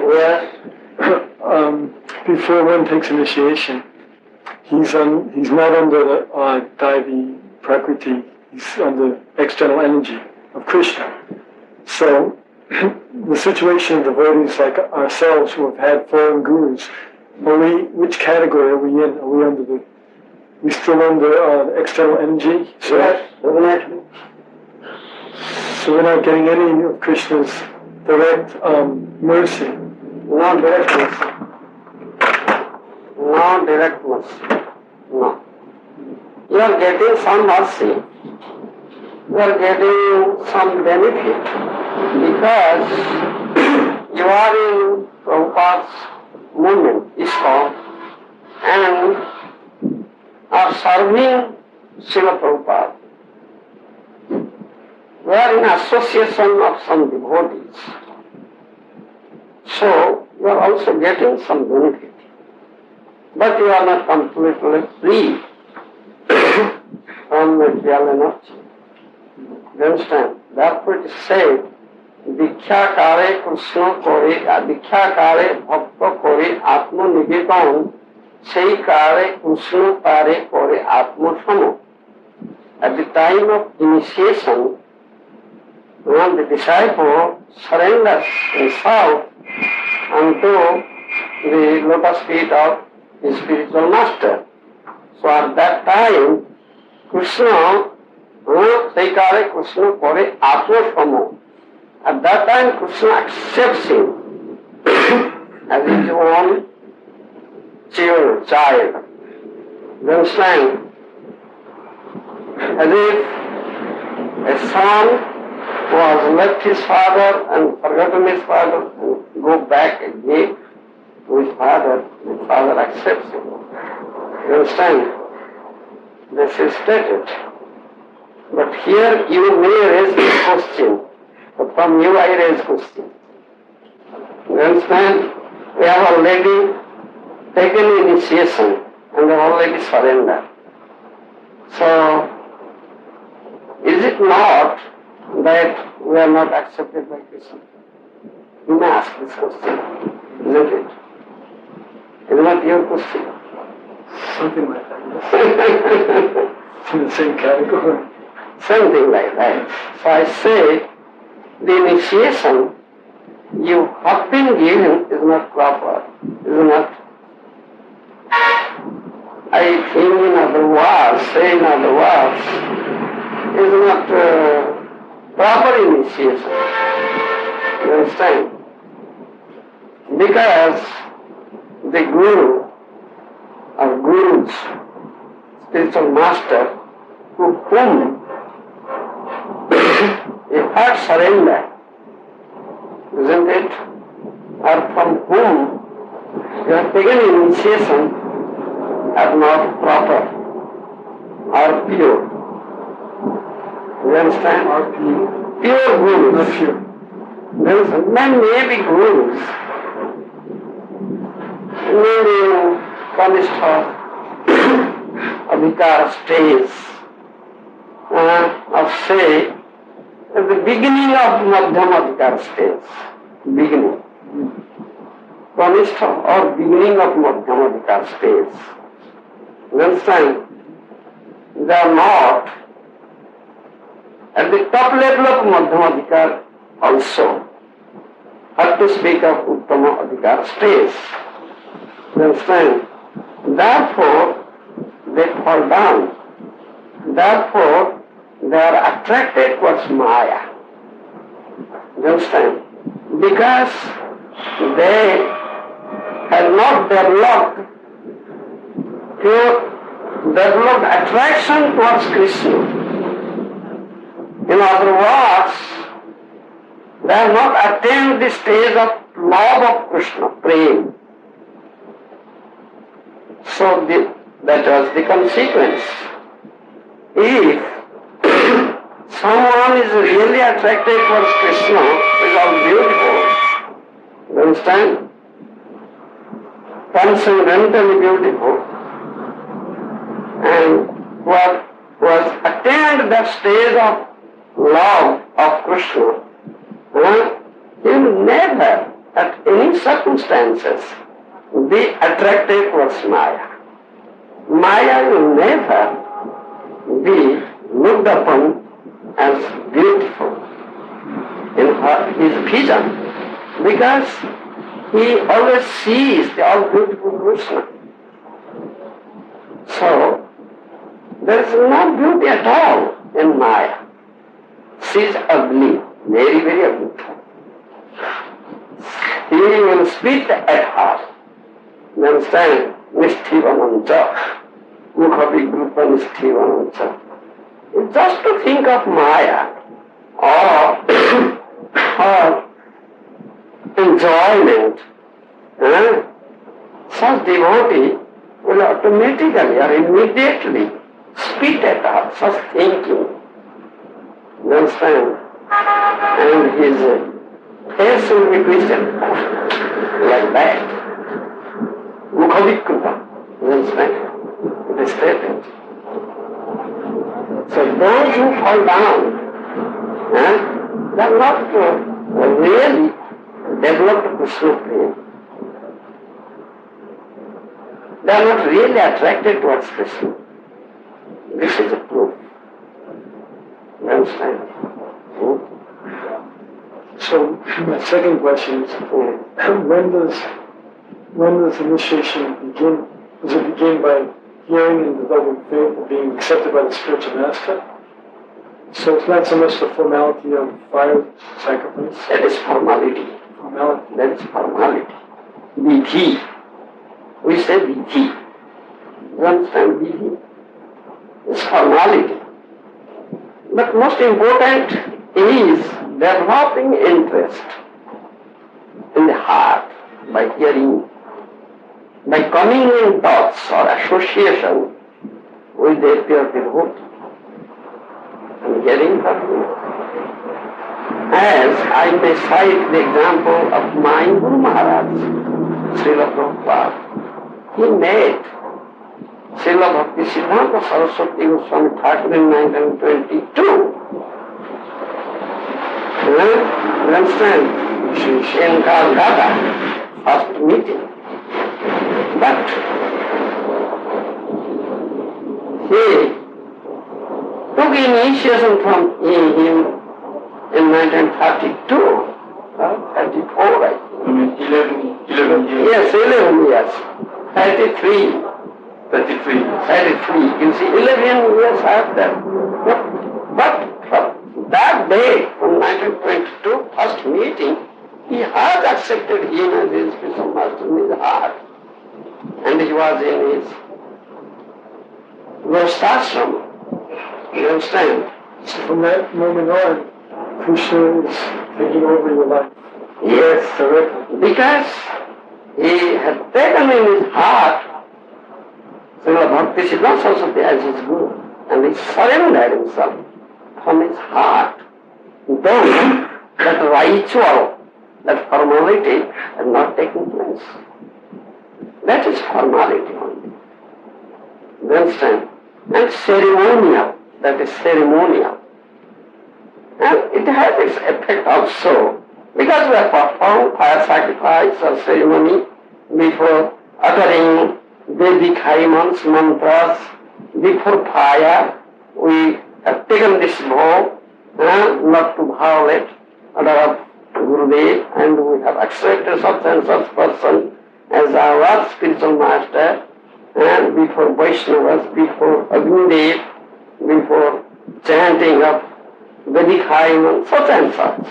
Yes. Before one takes initiation, he's not under the Daivi Prakriti, he's under external energy of Krishna. So the situation of devotees like ourselves who have had foreign gurus, which category are we in? Are we still under external energy? So, yes, definitely. So we're not getting any of Krishna's direct mercy. No direct mercy. No direct mercy. No. You are getting some mercy. You are getting some benefit because you are in Prabhupada's movement, ISKCON, and are serving Srila Prabhupada. We are in association of some devotees. So you are also getting some benefit. But you are not completely free from material energy. You understand? Therefore it is said, Diksha kare Krishna kore, Diksha kare bhakta kore, Atma nivedan, sei kare Krishna kare kore, Atma samo. At the time of initiation, when the disciple surrenders himself unto the lotus feet of his spiritual master. So at that time, Krishna, Saikare Krishna Kore Atma Samo. At that time, Krishna accepts him as his own child. You understand? As if a son who has left his father and forgotten his father and go back again to his father accepts him. You understand? This is stated. But here you may raise this question. But from you I raise question. You understand? We have already taken initiation and we have already surrendered. So, is it not that we are not accepted by Krishna? You may ask this question, isn't it? Is not your question? Something like that, yes. It's in the same category. Something like that. So I say, the initiation you have been given is not proper, is not. I think in other words, say in other words, is not proper initiation. You understand? Because the Guru or Gurus, spiritual master, to whom a heart surrender, isn't it? Or from whom you have taken initiation are not proper or pure. You understand? Or pure. Pure gurus. Not pure. There may be gurus, maybe Kanistha Adhikar stage, or say at the beginning of Madhyam Adhikar stage, beginning. Kanistha or beginning of Madhyam Adhikar stage. You understand? They are not at the top level of Madhyam Adhikar also, not to speak of Uttama Adhikar stage. You understand? Therefore, they fall down. Therefore, they are attracted towards Maya. You understand? Because they have not developed attraction towards Krishna. In other words, they have not attained the stage of love of Krishna, prema. So that was the consequence. If someone is really attracted towards Krishna, is all beautiful, you understand? Transcendentally beautiful, and who has attained that stage of love of Krishna, he will never at any any circumstances, be attracted towards Maya. Maya will never be looked upon as beautiful in his vision, because he always sees the all-beautiful Krishna. So, there is no beauty at all in Maya. She is ugly, very, very ugly. He will spit at her. You understand? Nishtivanancha. Mukhabhigrupa nishtivanancha. Just to think of Maya or her enjoyment, such devotee will automatically or immediately spit at her, such thinking. You understand? And his face will be twisted like that. Mukhabhikruta. You understand? It is stated. So those who fall down, they are not really developed Krishna prema. They are not really attracted towards Krishna. This is a proof. You understand? So my second question is, when does initiation begin? Does it begin by hearing and developing faith and being accepted by the spiritual master? So it's not so much the formality of fire sacrifice. That is formality. Formality. That is formality. Vidhi. We say vidhi. You understand vidhi? It's formality. But most important is developing interest in the heart by hearing, by coming in thoughts or association with the pure devotee and hearing from him. As I may cite the example of my Guru Maharaj, Srila Prabhupada. He met Srila Bhakti Siddhanta Saraswati Goswami Thakur in 1922. You understand? In Calcutta, first meeting. But he took initiation from him in 1932, 34, I think. 11 years. Yes, 11 years. 33. 33. You see, 11 years after. But from that day, from 1922, first meeting, he has accepted him as his spiritual master in his heart. And he was in his Gosashram. You understand? So from that moment on, Krishna is taking over your life. Yes, Directly. because he had taken in his heart Srila Bhakti Siddhanta Saraswati as his Guru, and he surrendered himself from his heart. Though that ritual, that formality had not taken place. That is formality only. You understand? And ceremonial, that is ceremonial. And it has its effect also, because we have performed fire sacrifice or ceremony before uttering Vedic hymns, mantras, before fire. We have taken this vow not to violate order of Gurudev, and we have accepted such and such person as our spiritual master, and before Vaishnavas, before Agnidev, before chanting of Vedic hymns, such and such.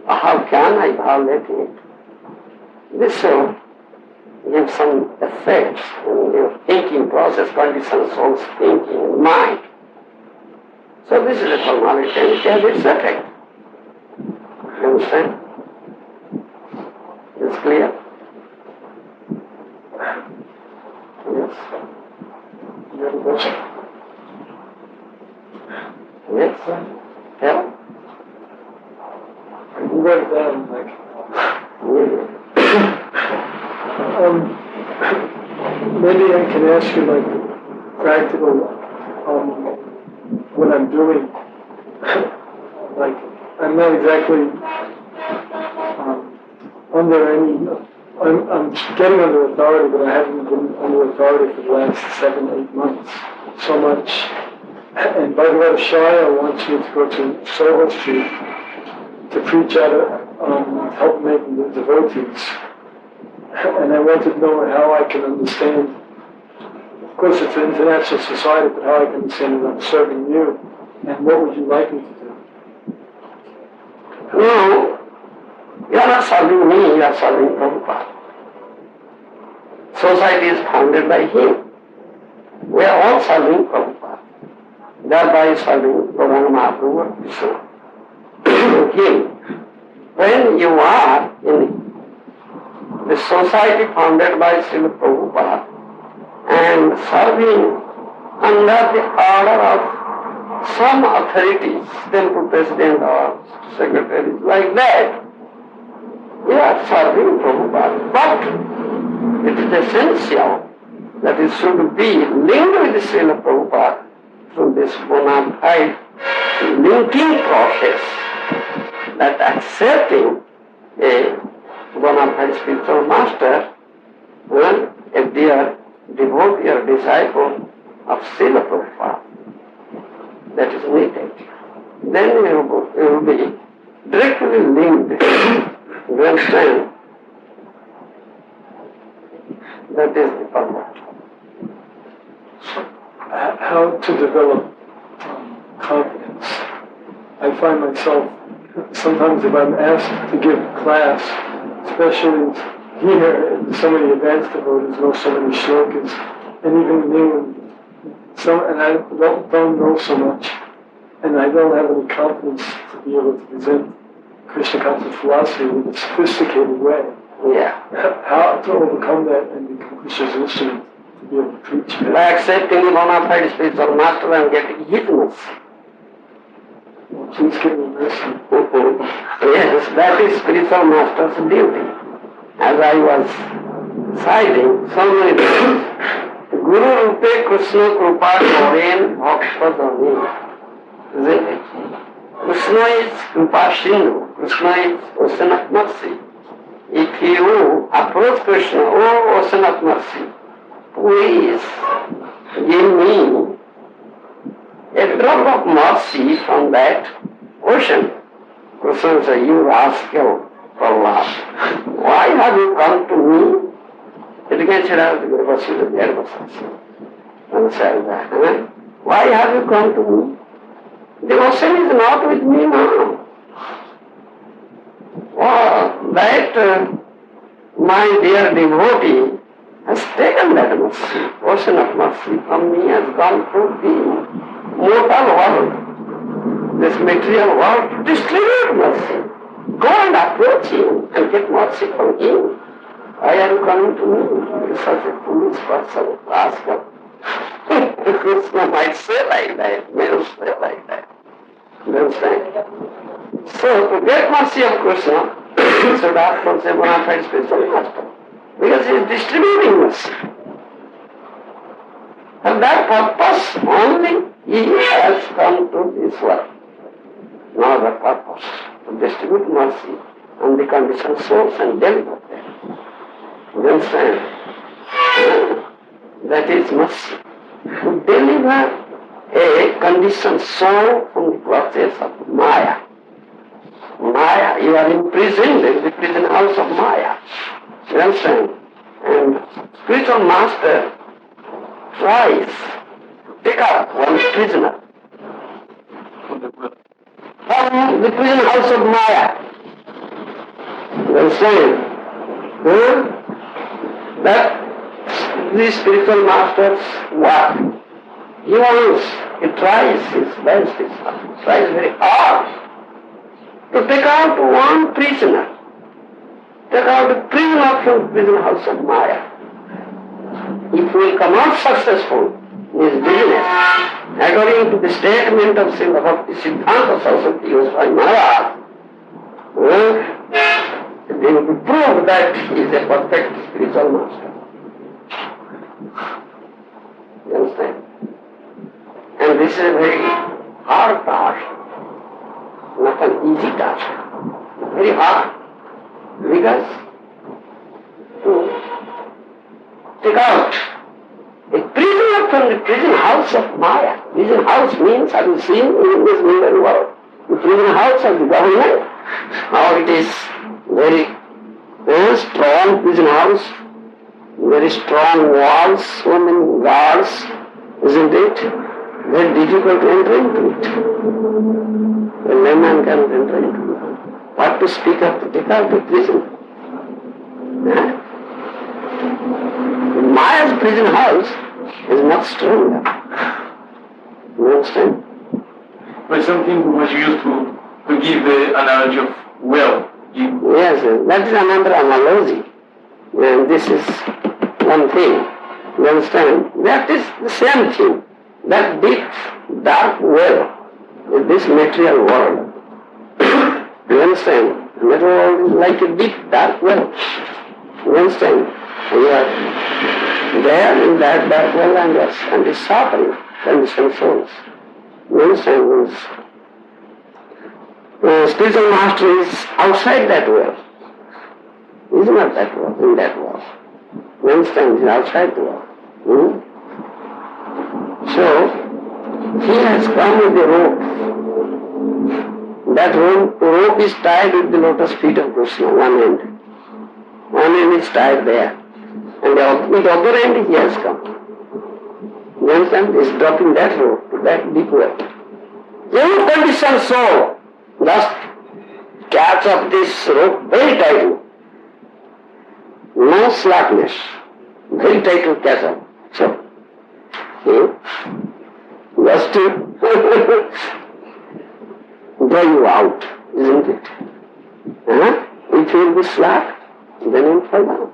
How can I violate it? This will give some effects in your thinking process, conditions, soul's thinking, mind. So this is a formality, and it has its effect. You understand? It's clear? Yes? You have a question? Yes? Yeah? You wrote it down, like, maybe I can ask you, like, practical, what I'm doing. Like, I'm not exactly under any I'm getting under authority, but I haven't been under authority for the last 7-8 months so much. And Bhagavad Shaya wants me to go to Soho Street to preach out on help making the devotees. And I want to know how I can understand. Of course, it's an international society, but how I can understand that I'm serving you. And what would you like me to do? No, you are not serving me, you are serving Prabhupada. Society is founded by him. We are all serving Prabhupada. Thereby serving Bhagavan Mahaprabhu and Krishna. Him. When you are in the society founded by Srila Prabhupada and serving under the order of some authorities, temple president or secretaries like that, you are serving Prabhupada. But it is essential that it should be linked with Srila Prabhupada through this bona fide linking process, that accepting a bona fide spiritual master, a dear devotee or disciple of Srila Prabhupada, that is needed. Then you will be directly linked. You understand? That is the purpose. How to develop confidence. I find myself, sometimes if I'm asked to give class, especially here, so many advanced devotees know so many shlokas, and even in England, and I don't know so much, and I don't have any confidence to be able to present Krishna conscious philosophy in a sophisticated way. Yeah. How to overcome that and become Krishna's instrument to be able to preach that. By accepting the bona fide spiritual master and getting his mercy. Please give me mercy. Yes, that is spiritual master's duty. As I was citing so many times, Guru Rupe Krishna Krupa Koren Bhakta Dhani. Isn't it? Krishna is Krupa Sindhu. Krishna is ocean of mercy. If you approach Krishna, oh ocean of mercy, please give me a drop of mercy from that ocean. Krishna says, you rascal Prahlad, why have you come to me? It can say that the Guru and says that, why have you come to me? The ocean is not with me now. Oh, that my dear devotee has taken that mercy, ocean of mercy from me, has gone through the mortal world, this material world, to distribute mercy. Go and approach him and get mercy from him. Why are you coming to me? You are such a foolish person, rascal. Krishna might say like that, may not say like that. You understand? So, to get mercy of Krishna, you should ask for a bona fide spiritual master. Because he is distributing mercy. For that purpose only he has come to this world. No other purpose. To distribute mercy on the conditioned souls and deliver them. You understand? That is mercy. To deliver a conditioned soul from the process of Maya. Maya, you are imprisoned in the prison house of Maya. You understand? And spiritual master tries to take out one prisoner from the prison house of Maya. You understand? That these spiritual masters work. He tries his best, he tries very hard to take out one prisoner. Take out a prisoner from the prison house of Maya. If he will come out successful in his business, according to the statement of Srila Bhakti Siddhanta Saraswati Goswami Maharaj, they will prove that he is a perfect spiritual master. You understand? And this is a very hard task, not an easy task, very hard, because take out a prisoner from the prison house of Maya. Prison house means, have you seen in this modern world? The prison house of the government. Now it is very strong prison house, very strong walls, so many guards, isn't it? Very difficult to enter into it. A layman cannot enter into it. What to speak of to take out the prison? Maya's prison house is much stronger. You understand? But something was used to give the analogy of well. Yes, that is another analogy. And this is one thing. You understand? That is the same thing. That deep, dark well is this material world. You understand? The material world is like a deep, dark well. You understand? And you are there in that dark well and is suffering conditioned souls. You understand? Spiritual master is outside that well. He is not that well, in that well. You understand? He is outside the well. So, he has come with a rope. That rope is tied with the lotus feet of Krishna, one end. One end is tied there. And with the other end he has come. You understand? He is dropping that rope to that deep well. Every conditioned soul just catch up this rope very tightly. No slackness. Very tightly catch up. So, just to draw you out, isn't it? If you will be slack, then you will fall down.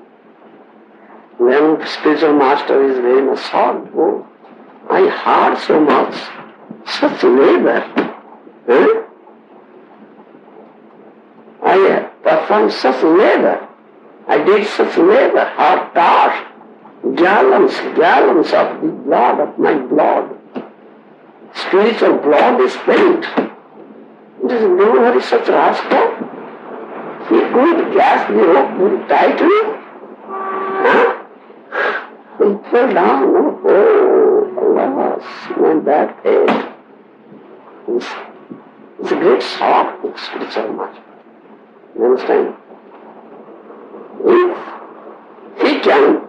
Then spiritual master is very much hard. Oh, I heard so much, such labor. I performed such labor. I did such labor, hard task. Gallons of the blood, of my blood. Spiritual blood is spent. Does no one is such rascal? He could catch the rope very tightly. He fell down. Oh, alas, my bad head. It's a great shock to spiritual master. You understand? If he can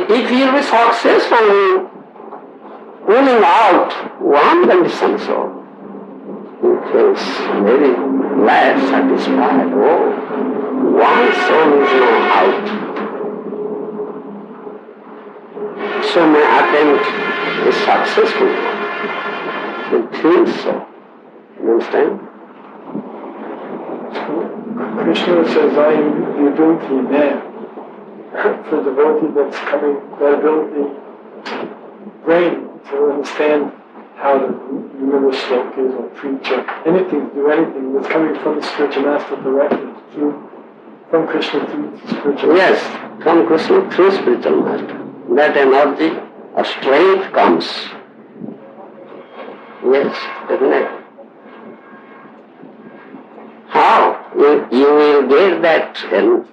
if he will be successful in pulling out one conditioned soul, he feels very glad, satisfied. Oh, one soul is now out. So my attempt is successful. He feels so. You understand? Krishna says, I am the ability man. For the devotee that's coming, that ability, brain to understand how to remember slokas or preach or anything, do anything that's coming from the spiritual master directly, from Krishna through the spiritual master. Yes, from Krishna through spiritual master. That energy of strength comes. Yes, definitely. How? You will get that strength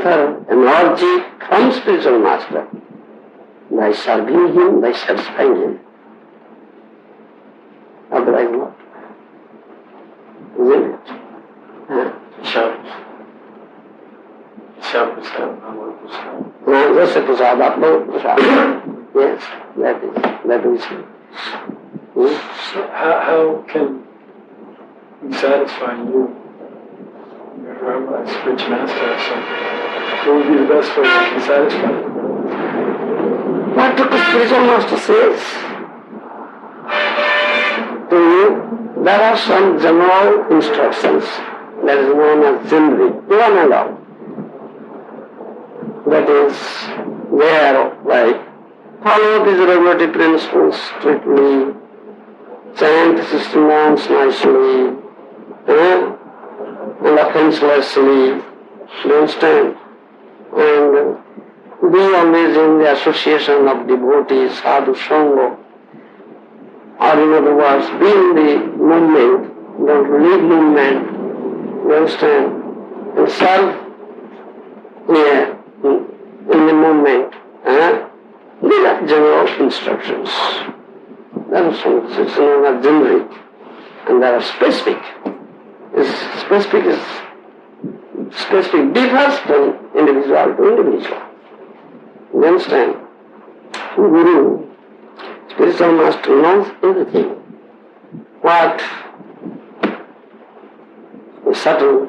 or energy from spiritual master by serving him, by satisfying him. Otherwise not. Isn't it? Just a prasad, Atma prasad. Yes, that is it. So how can we satisfy you? You're my spiritual master, so what would be the best way to be satisfied? What the spiritual master says to you, there are some general instructions that is known as Jindri, one and all. That is, there, like, follow these regulative principles strictly, chant 60 months nicely, and offenselessly, you understand? And be always in the association of devotees, sadhu sangha, or in other words, be in the movement, don't leave movement, You understand? And serve here in the movement. These are general instructions. There are some known as generic, and there are specific. Specific differs from individual to individual. You understand? Guru, spiritual master, knows everything. What a subtle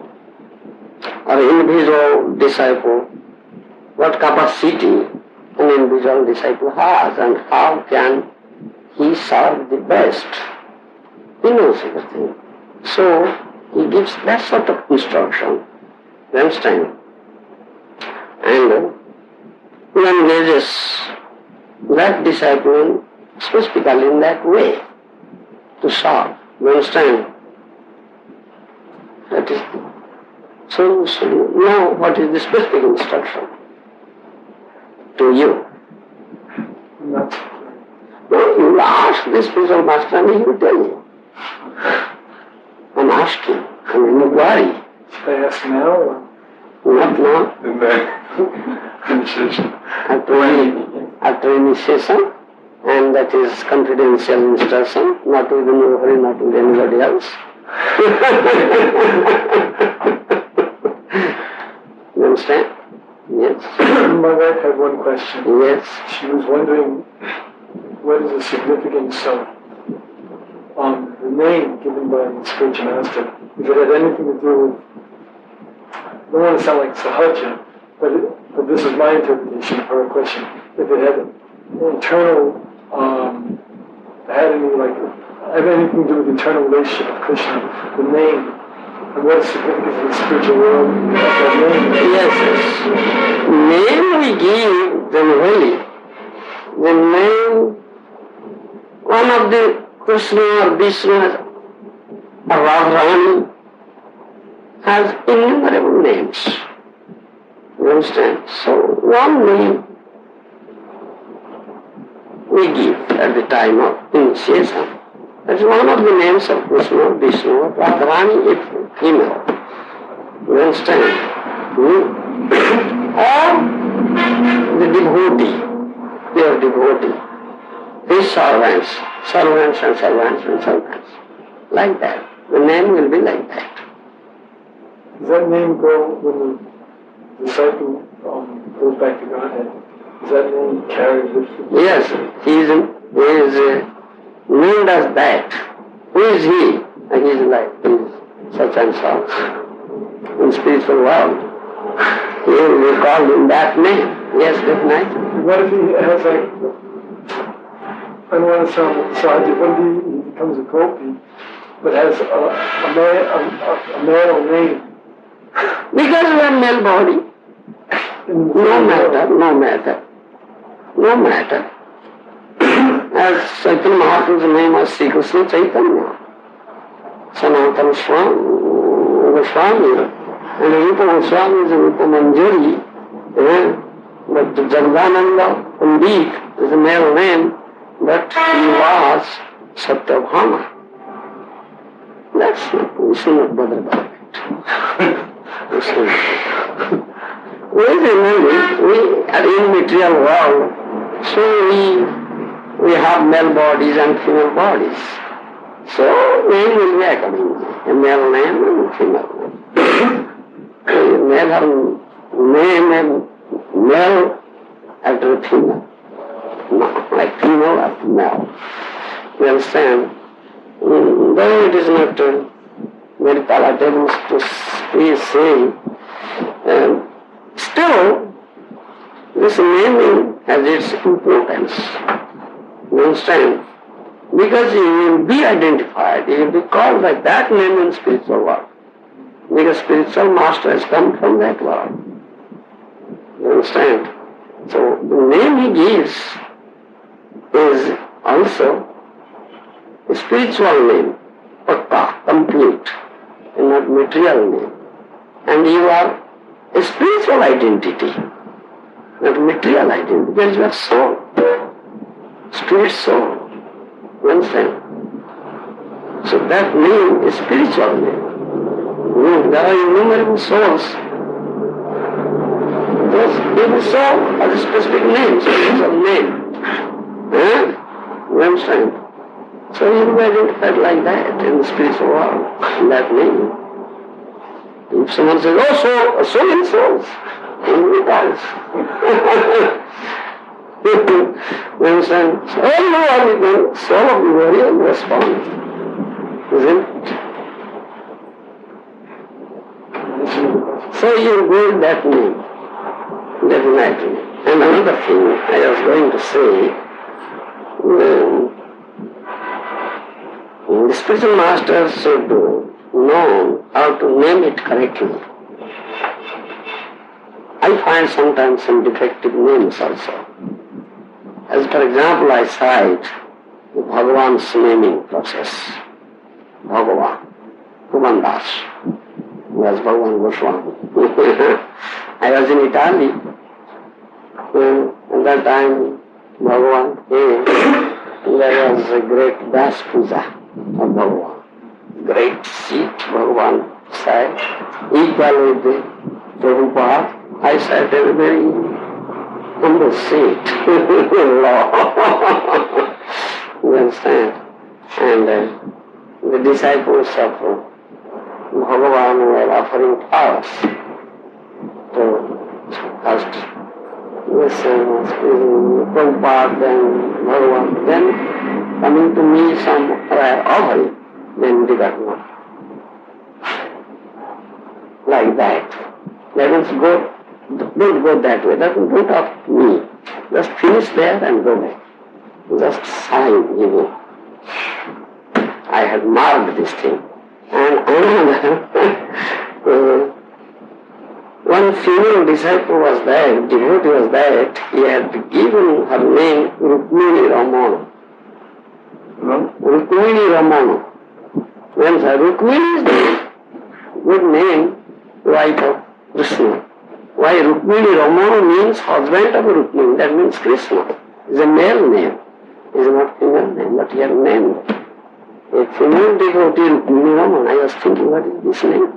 or individual disciple, what capacity an individual disciple has and how can he serve the best. He knows everything. So he gives that sort of instruction. You understand? And he engages that disciple specifically in that way to serve. You understand? That is so you know what is the specific instruction to you. No, you ask the spiritual master and he will tell you. I'm asking, I'm inquiring. Should I ask now or? Not now. After initiation, and that is confidential instruction, not with nobody, not with anybody else. You understand? Yes. My wife had one question. Yes. She was wondering what is the significance of the name given by the spiritual master. If it had anything to do with, I don't want to sound like Sahaja, but this is my interpretation of her question. If it had internal, had anything to do with internal relationship of Krishna, the name, and what is significance in the spiritual world of that name? Yes. Name we give generally. The name, one of the Krishna or Vishnu or Radharani has innumerable names. You understand? So one name we give at the time of initiation. That's one of the names of Krishna, Vishnu, or Radharani if female. You understand? Or the devotee, pure devotee. His servants and servants. Like that. The name will be like that. Does that name go when the disciple goes back to Godhead? Does that name carry with him? Yes, he is named as that. Who is he? And he is like, he is such and such. In spiritual world, he will be called in that name. Yes, definitely. What if he has I don't want to sound Sahaja, what if he becomes a gopi, but has a male name? Because we are male body. No matter. As Chaitanya Mahaprabhu's name was Sri Krishna Chaitanya, Sanatana Swami, and Rupa Goswami is Rupa Manjari, but Jagadananda Pandit is a male name, but he was Satyabhama. That's not, we should not bother about it. We are in material world, so we have male bodies and female bodies. So name will be accordingly, a male name and female name. Male have name and male after a female. No, like female after male. You understand? Though it is not very palatable to say, still this naming has its importance. You understand? Because he will be identified, he will be called by that name in spiritual world. Because spiritual master has come from that world. You understand? So the name he gives is also a spiritual name, pakka, complete, and not material name. And you are a spiritual identity, not material identity, because you are soul, spirit soul. You understand? So that name is spiritual name. There are innumerable souls. Those people saw as a specific name, special name. You understand? So you will be identified like that in the spiritual world, in that name. If someone says, oh, so and so, it does. You understand? So all the world, then, soul of the warrior will respond. Isn't it? So you go with that name, definitely. And another thing I was going to say, the spiritual master should know how to name it correctly. I find sometimes some defective names also. As for example, I cite the Bhagavan's naming process. Bhagavan, Govinda, who was Bhagavan Goswami. I was in Italy. At that time, Bhagavan came. There was a great Das Puja of Bhagavan. Great seat, Bhagavan sat, equal with the Prabhupada. I sat at a very humble seat. You understand? And the disciples of Bhagavan were offering flowers to first Prabhupada, then Bhagavan, then coming to me some offering, then they got one. Like that. That means don't go that way. That means don't talk to me. Just finish there and go back. Just sign, I had marked this thing. And another, one female disciple was there, devotee was there, he had given her name Rukmini Ramana. Rukmini Ramana. When Rukmini is the good name, wife of Krishna. Why Rukmini Ramana means husband of Rukmini, that means Krishna. It's a male name. It's not female name, but he had named a female devotee Rukmini Ramana. I was thinking, what is this name?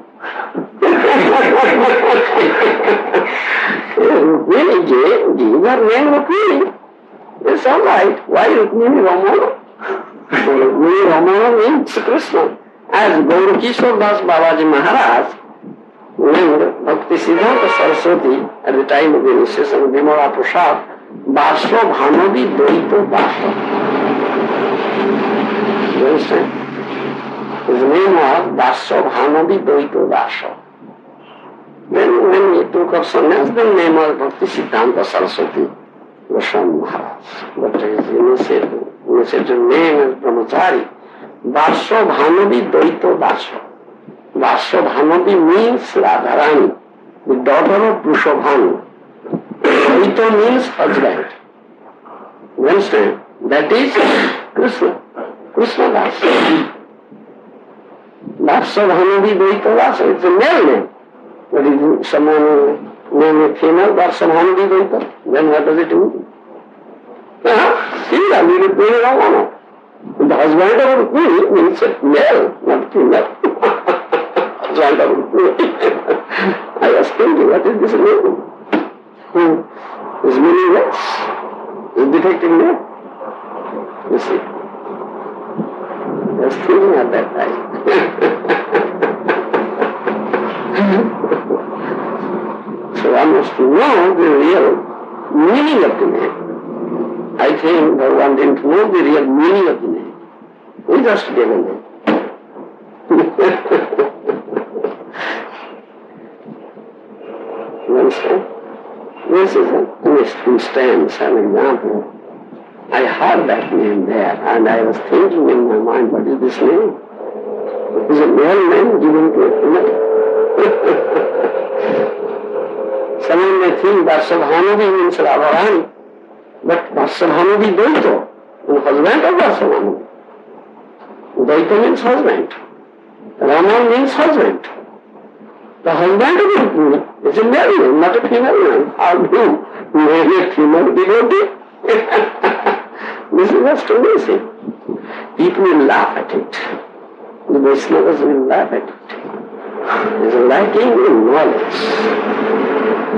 Rukmini gave her name Rukmini. It's all right. Why Rukmini Ramana? Rukmini Ramana means Krishna. As Gour Das Babaji Maharaj named Bhakti Siddhanta Saraswati at the time of the initiation of Vimala Prasad, Basho Bhanavi Dvaita Basho. You understand? His name was Basho Bhanavi Dvaita Basho. Then when he took up sannyas, the name was Bhakti Siddhanta Saraswati Goswami Maharaj. But his initiated name is Brahmachari. Basho Bhanavi Dvaita Basho. Vasya Bhanavi means Radharani, the daughter of Vrishabhanu. Dvaita means husband. You understand? That is Krishna. Krishna Vasya. Vasya Bhanavi Dvaita Vasya. It's a male name. But if someone name a female, Vasya Bhanavi Dvaita, then what does it mean? Similarly, Rukmini Ramana. The husband of Rukmini means male, not female. I was thinking, what is this name? Is meaningless. Is defective name. You see. I was thinking at that time. So one must know the real meaning of the name. I think that one didn't know the real meaning of the name. We just gave a name. You understand? This is an instance, an example. I heard that name there and I was thinking in my mind, what is this name? Is a male name given to a female? Someone may think Vasabhanavi means Radharani, but Vasabhanavi Dvaita, the husband of Vasabhanavi. Dvaita means husband. Rama means husband. The husband of Rukmini is a male name, not a female name. How do you name a female devotee? This is just amazing. People will laugh at it. The Vaishnavas will laugh at it. is lacking in knowledge,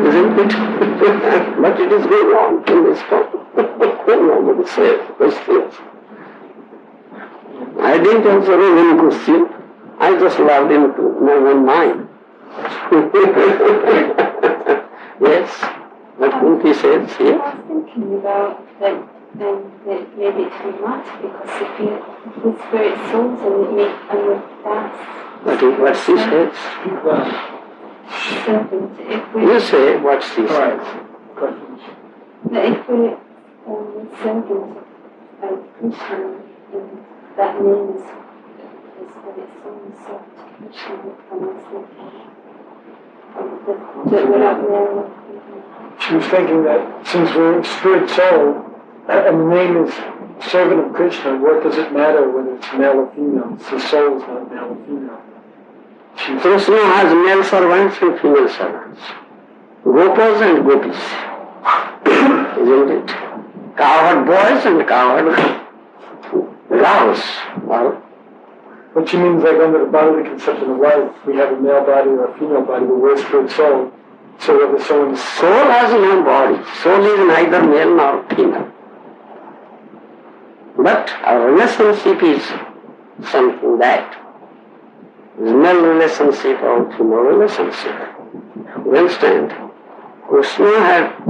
isn't it? But it is going on in this form. Nobody says questions. I didn't answer any question. I just loved into my own mind. Yes, what Kunti says here. I was thinking about that maybe too much, because if the spirit souls and that's What she says. servant. If we You say what she says. that if we servant of Krishna, then that means the spirit souls serve Krishna, and that's that we're not there. She was thinking that since we're spirit soul, and the name is servant of Krishna, what does it matter whether it's male or female? It's the soul is not male or female. Krishna has male servants and female servants. Gopas and gopis. Isn't it? Cowherd boys and cowherd girls. Well, What she means, like under the bodily conception of life, we have a male body or a female body, but we're spirit soul. So whether someone's soul has no body. Soul is neither male nor female. But our relationship is something that is male relationship or female relationship. You understand? Krishna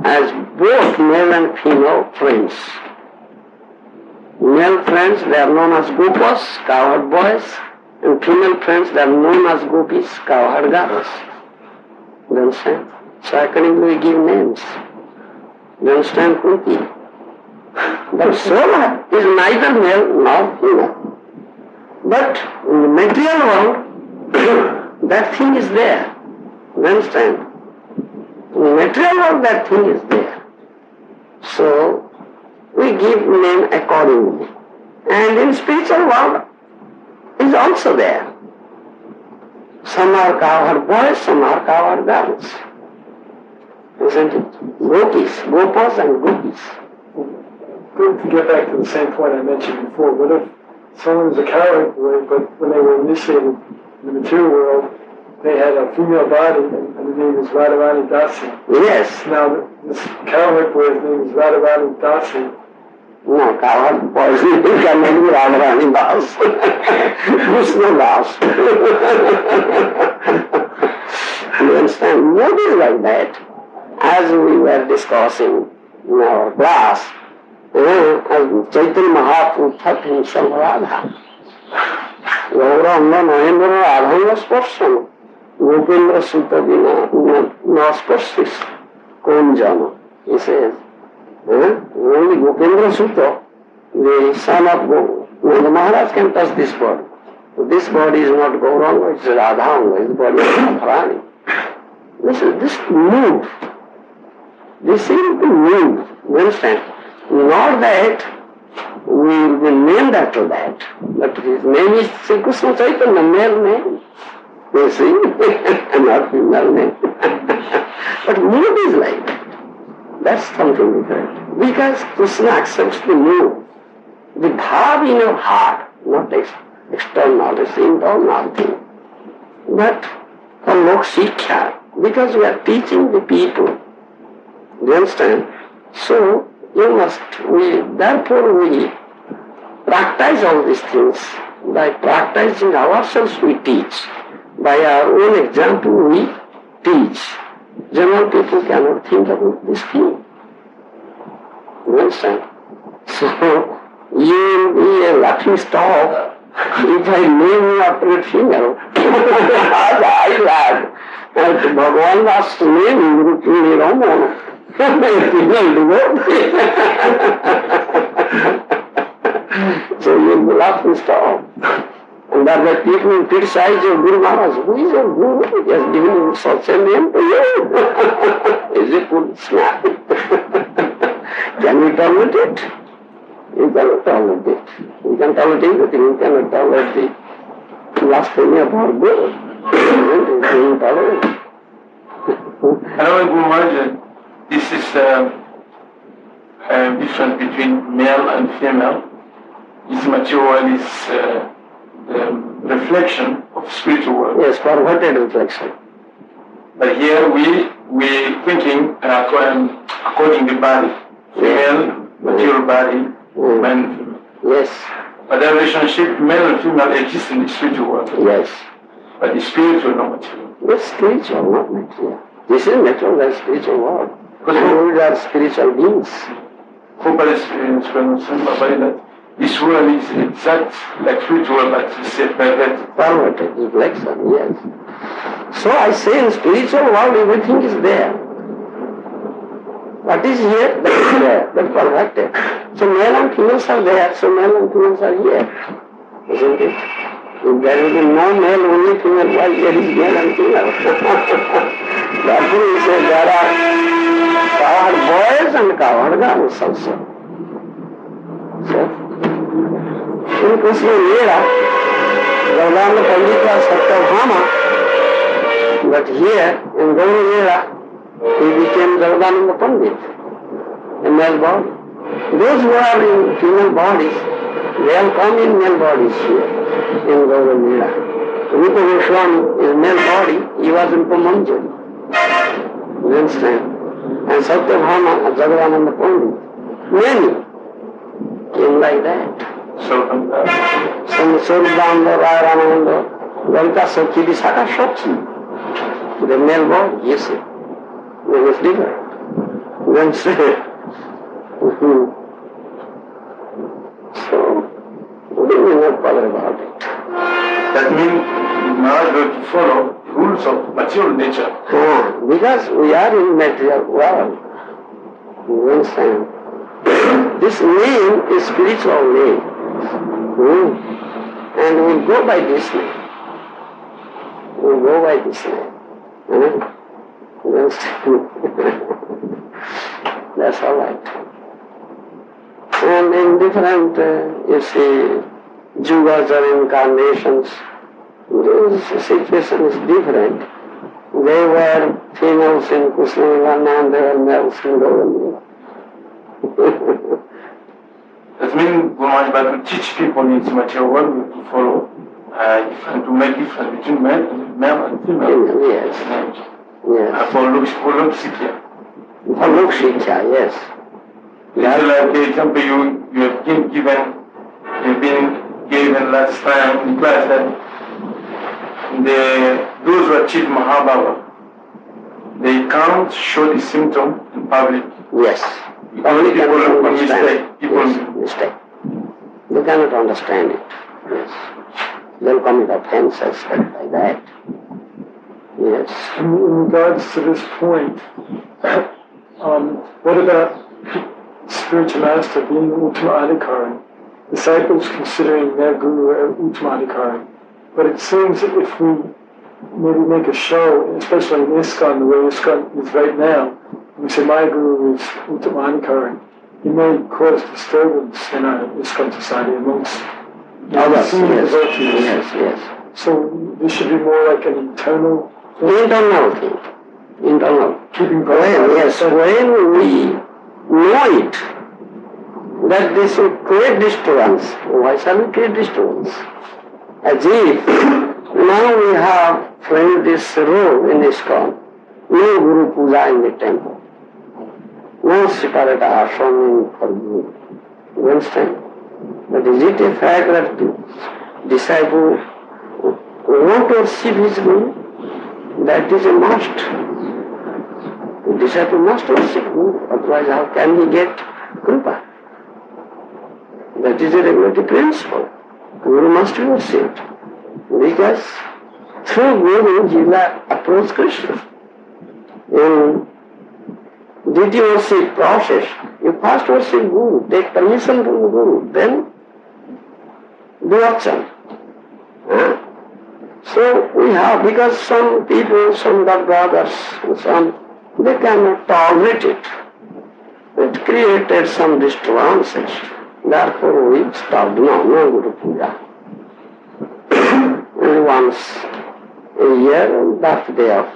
has both male and female friends. Male friends, they are known as gopas, cowherd boys, and female friends, they are known as gopis, cowherd girls. You understand? So accordingly we give names. You understand, Kunti? But soul is neither male nor female. But in the material world, that thing is there. You understand? In the material world, that thing is there. So we give name accordingly. And in spiritual world, is also there. Some are cowherd boys, some are cowherd girls. Isn't it? Gopis, gopas and gopis. good to get back to the same point I mentioned before. What if someone was a cowherd boy, but when they were initiated in the material world, they had a female body, and the name is Radharani Dasi. Yes. Now, this cowherd boy's name is Radharani Dasi. No, cowherd boys can be Radharani Das. Krishna Das. You understand? What is like that? As we were discussing in our class, as Chaitanya Mahaprabhu taught himself Radha. Gauranga Mahendra Radhanga Sparsana. Gopendra Sutta Vina Nasparsis Konjana. He says, only Gopendra Sutta, the son of the Maharaja can touch this body. So this body is not Gauranga, it's Radhanga, his body is Radharani. This move. They seem to move. You understand? Not that we will be named after that, but his name is Sri Krishna Chaitanya, male name. You see? Not female name. But mood is like that. That's something different. Because Krishna accepts the mood, the bhav in your heart, not external, it's internal thing. But for Lok Shiksha, because we are teaching the people, do you understand? So, therefore we practice all these things. By practicing ourselves we teach. By our own example we teach. General people cannot think about this thing. You understand? So, you will be a laughing stock if I name you after a female. I laugh. Bhagavan last name Guru Ramana. So you will be laughing stock. And that way people will criticize your Guru Maharaj. Who is your Guru? He has given him such a name to you. Is it good snap? Can we tolerate it? You cannot tolerate it. You can tolerate everything. You cannot tolerate the blasphemy of our Guru. You cannot tolerate it. However, Guru Maharaja, this is a difference between male and female. This material is the reflection of of spiritual world. Yes, perverted reflection. But here we thinking according the body, female, material body, man. Yes. But the relationship male and female exists in the spiritual world. Yes. But the spiritual, not material. It's spiritual, not material. This is natural, that's spiritual world. Because we are spiritual beings. Prabhupada experienced that this world is exact like spiritual, but it's perverted. Perverted reflection, yes. So I say in spiritual world everything is there. What is here, that is there, that's perverted. So male and females are there, so male and females are here. Isn't it? If there will be no male, only female, why there is male and female? Therefore we say there are cowherd boys and cowherd girls also. So, in Krishna Lila, Govinda Pandit was Satyabhama, but here in Gour Lila, he became Govinda Pandit, a male body. Those who are in female bodies, they all come in male bodies here, in Gour Lila. Rupa Goswami is male body, he was in Pamanjali. You understand? And Satyabhama, Jagadananda Pandit, many came like that. Some Surdananda, Rayananda, Lalita Sakhi, Visakha Sakhi. The male body, you see. It was different. You understand? So, we will not bother about it. That means Maharaja will follow rules of material nature. Because we are in material world. You understand? This name is spiritual name. And we go by this name. We go by this name. You understand? That's all right. And in different, you see, yugas or incarnations, this situation is different. They were females in Krishna Lila, and they were males in Govinda. That means Bhubaneswar to teach people in the material world to follow to make difference between male and female. Yes. Yes. For Lokshikya. For Lokshikya, yes. Like the example you have been given last time in class that those who achieve Mahabhava, they can't show the symptom in public. Yes. Only people mistake. Yes, mistake. They cannot understand it. Yes. They'll commit offenses like that. Yes. In regards to this point, what about spiritual master being Uttama Adhikari? Disciples considering their guru Uttama Adhikari. But it seems that if we maybe make a show, especially in ISKCON, the way ISKCON is right now, we say my guru is Uttama Adhikari, it may cause disturbance in our ISKCON society amongst senior devotees. Yes. So this should be more like an internal thing. Internal thing. Internal. Keeping when we know it, that this will create disturbance. Why shall we create disturbance? As if now we have framed this rule in ISKCON. No Guru Puja in the temple. No separate ashram for Guru. You understand? But is it a fact that the disciple won't worship his Guru? That is a must. The disciple must worship Guru, otherwise how can he get Kripa? That is a regulative principle. Guru must be worshipped. Because through Guru, Jiva approach Krishna. In deity worship process, you first worship Guru, take permission from the Guru, then do action. So we have, because some people, some brothers, some, they cannot tolerate it. It created some disturbances. Therefore we stopped, no Guru Puja. Only once a year, birthday of,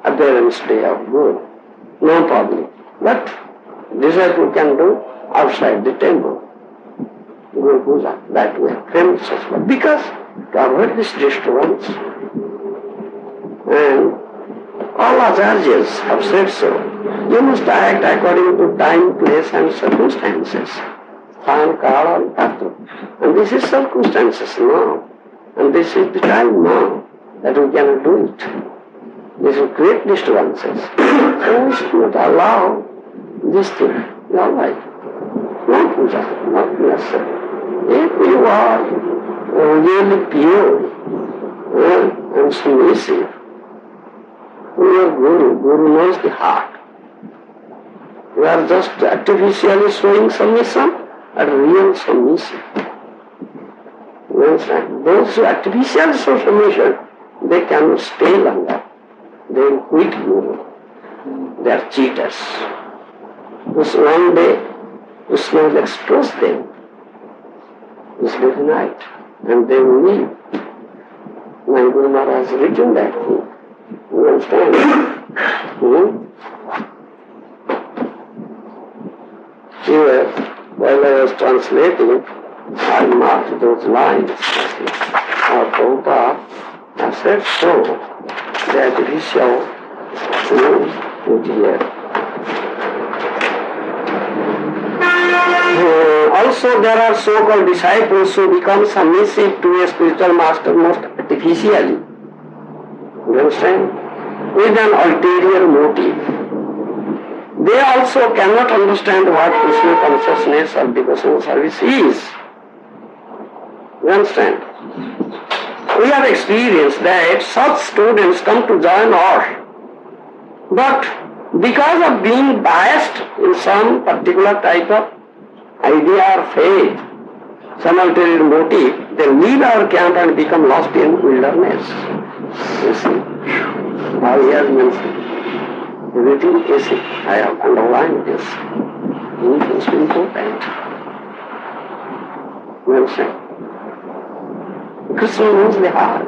appearance day of Guru. No public. But disciple can do outside the temple. Guru Puja, that way, famous. Because to avoid this disturbance, acharyas have said so. You must act according to time, place and circumstances. Than, kala and patra. And this is circumstances now. And this is the time now that we cannot do it. This is great disturbances. So we should not allow this thing. All right. No puja, not necessary. If you are really pure and submissive, your Guru knows the heart. You are just artificially showing submission, but real submission. You understand? Those who artificially show submission, they cannot stay longer. They will quit Guru. They are cheaters. Because one day Krishna will expose them this very night, and they will leave. My Guru Maharaja has written that thing. You understand? Here, while I was translating, I marked those lines. Our Prabhupada has said so, that we shall put here. Also there are so-called disciples who become submissive to a spiritual master most artificially. You understand? With an ulterior motive. They also cannot understand what Krishna consciousness or devotional service is. You understand? We have experienced that such students come to join us, but because of being biased in some particular type of idea or faith, some ulterior motive, they leave our camp and become lost in wilderness. You see, how he has mentioned. Everything is, I have underlined this. It is important. You understand? Krishna knows the heart,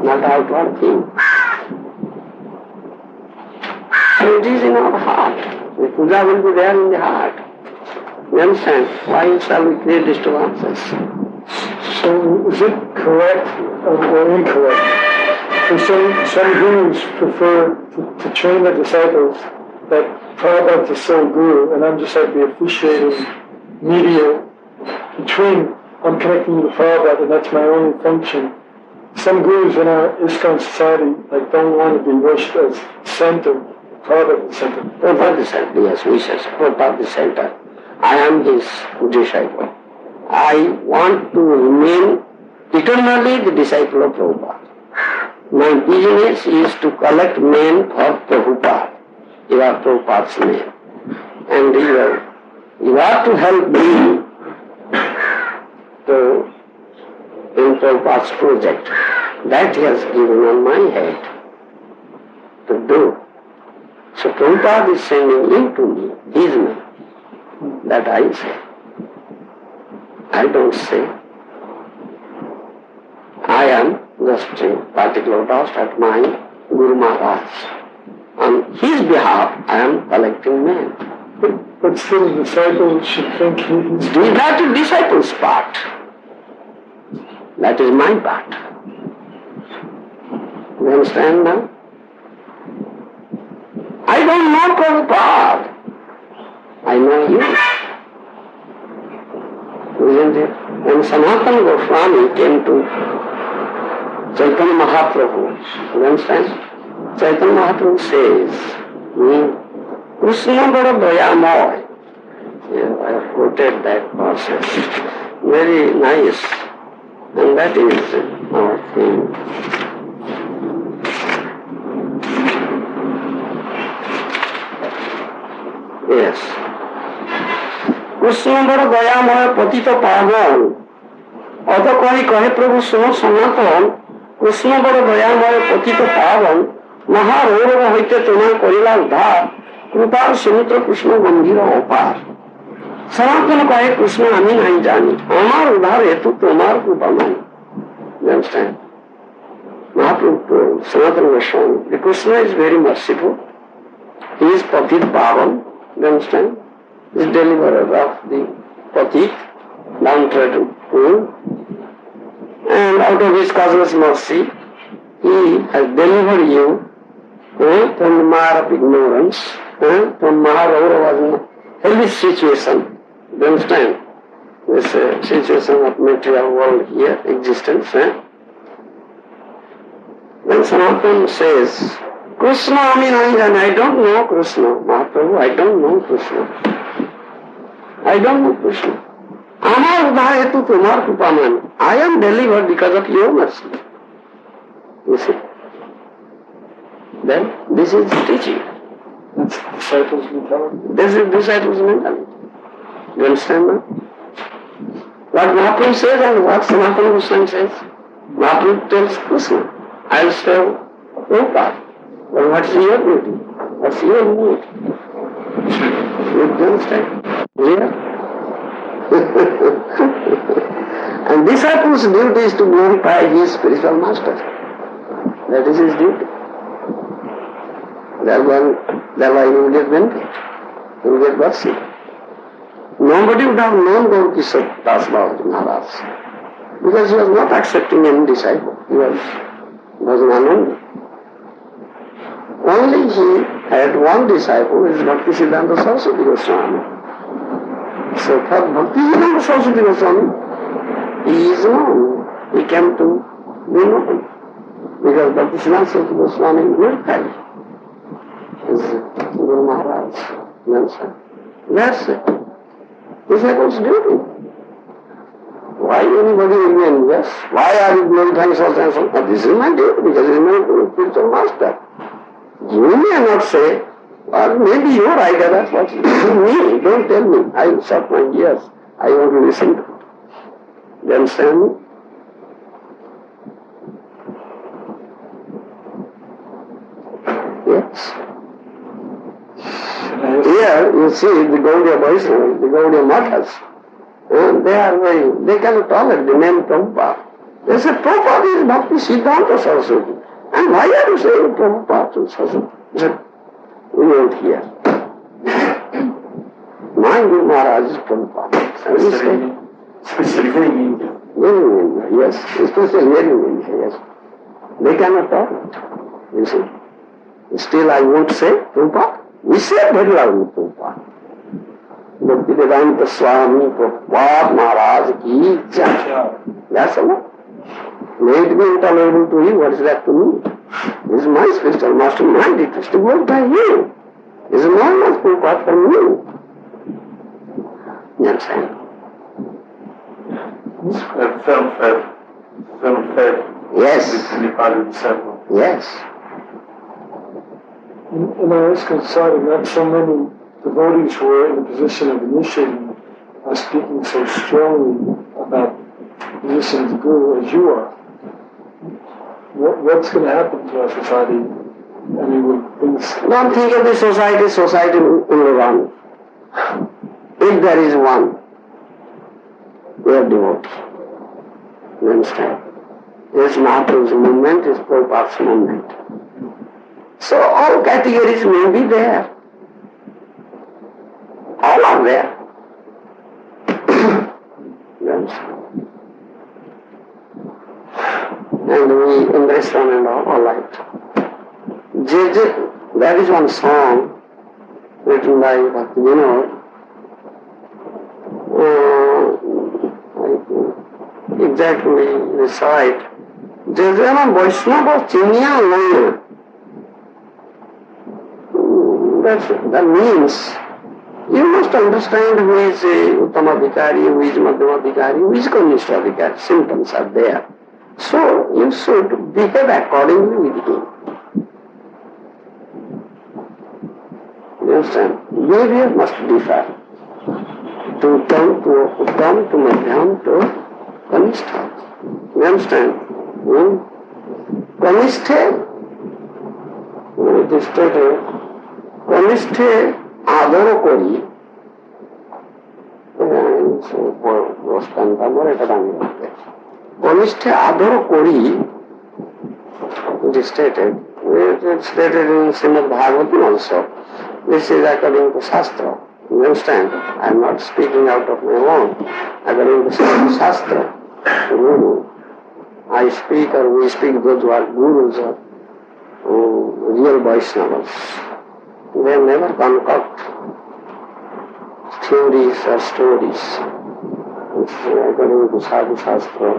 not outward thing. So it is in our heart. The puja will be there in the heart. You understand? Why shall we create disturbances? So is it correct or incorrect for some gurus prefer to train their disciples that Prabhupada is the sole guru and I'm just like the officiating media between, I'm connecting with Prabhupada and that's my only function. Some gurus in our ISKCON society don't want to be worshipped as center, Prabhupada the center. Prabhupada the center, yes, we say Prabhupada the center. I am his disciple. I want to remain eternally the disciple of Prabhupada. My business is to collect men for Prabhupada. You are Prabhupada's name. And you are to help me in Prabhupada's project. That he has given on my head to do. So Prabhupada is sending you to me, his name. That I say. I don't say. I am just a particular dust at my Guru Maharaj. On his behalf, I am collecting men. But still the disciple should think he's doing that is disciple's part. That is my part. You understand now? I don't know Prabhupada. I know you. Isn't it? When Sanatana Goswami came to Chaitanya Mahaprabhu, you understand? Chaitanya Mahaprabhu says, Krishna bada dayamoy. I have quoted that passage. Very nice. And that is our thing. Yes. Krishna बड़ दयामय पतित पावन अत कही कहे प्रभु सुनो सनातन कृष्ण बड़ दयामय पतित पावन महारौरव होते तुम्हें करिला उद्धार कृपार समुद्र कृष्ण गंभीर अपार सनातन कहे कृष्ण आमी नहीं जानी हमार उद्धार हेतु तुम्हार कृपा मानी Mahaprabhu Sanatan Goswami Krishna is very merciful he is पतित पावन you understand? Is deliverer of the patit, downtrodden poor, and out of his causeless mercy, he has delivered you from the mire of ignorance, from Maharaja was in a hellish situation. Do you understand? This situation of material world here, existence. When Sanatana says, Krishna, I don't know Krishna. Mahaprabhu, I don't know Krishna. I don't know Krishna. Amar udhar hetu tumar krupaman. I am delivered because of your mercy. You see? Then this is teaching. That's disciples' mentality. This is disciples' mentality. You understand that? What Mahaprabhu says and what Sanatana Goswami says. Mahaprabhu tells Krishna, I will serve Prabhupada. But what is your duty? What's your mood? You understand? Yeah? And disciple's duty is to glorify his spiritual master. That is his duty. Thereby he will get benefit. He will get mercy. Nobody would have known Gaur Kishore Das Babaji Maharaj because he was not accepting any disciple. He was an unknown. Only he had one disciple, which is Bhakti Siddhanta Saraswati Goswami. So for Bhakti Siddhanta Saraswati Goswami, he is known. He came to be known. Because Bhakti Siddhanta Saraswati Goswami glorified his Guru Maharaj. That's it. Disciples duty. Why anybody will be envious? Why are you glorifying so and so? This is my duty because he is my spiritual master. You may not say, or maybe your idea, that's what you do. Me, don't tell me. I will shut my ears. I want to listen to it. You understand me? Yes. Here you see the Gaudiya Vaishnavas, the Gaudiya Mathas, they cannot tolerate the name Prabhupada. They say Prabhupada is Bhakti Siddhanta Saraswati. And why are you saying Prabhupada to Saraswati? He said, we won't hear. My Guru Maharaj is Prabhupada. Especially here in India. Very in India, yes. Especially here in India, yes. They cannot tolerate. You see. Still I won't say Prabhupada. We say very loudly Prabhupada. Govinda Swami Prabhupada Maharaj ki jai. That's all. May it be intolerable to you, what is that to me? This is my spiritual master, my duty is to glorify him. This is not much Prabhupada for me. You understand? Firm faith. Yes. Between the father and disciple. Yes. In our ISKCON society, not so many devotees who are in a position of initiating are speaking so strongly about the position of the Guru as you are. What's going to happen to our society? I mean, will things... Don't think of the society will run. If there is one, we are devotee. You understand? This Mahaprabhu's movement is Prabhupada's movement. So all categories may be there. All are there. You understand? And we embrace one and all right. That is one song written by Bhakti Vinod. I exactly recite. Jejana Vaishnava Chinya Laya. That means you must understand who is Uttamadhikari, who is Madhyamadhikari, who is Kanishthadhikari. Symptoms are there. So you should behave accordingly with him. You understand? Behavior must differ. To Uttam, to Madhyam, to Kanistha. You understand? Kanisthe, it is stated, Kanisthe adoro kori. Kanisthe adoro kori, it is stated. It is stated in Srimad Bhagavatam also. This is according to Shastra. You understand? I am not speaking out of my own. According to Shastra, Guru, I speak or we speak those who are Gurus or real Vaishnavas. They never concoct theories or stories. According to Sadhu Shastra.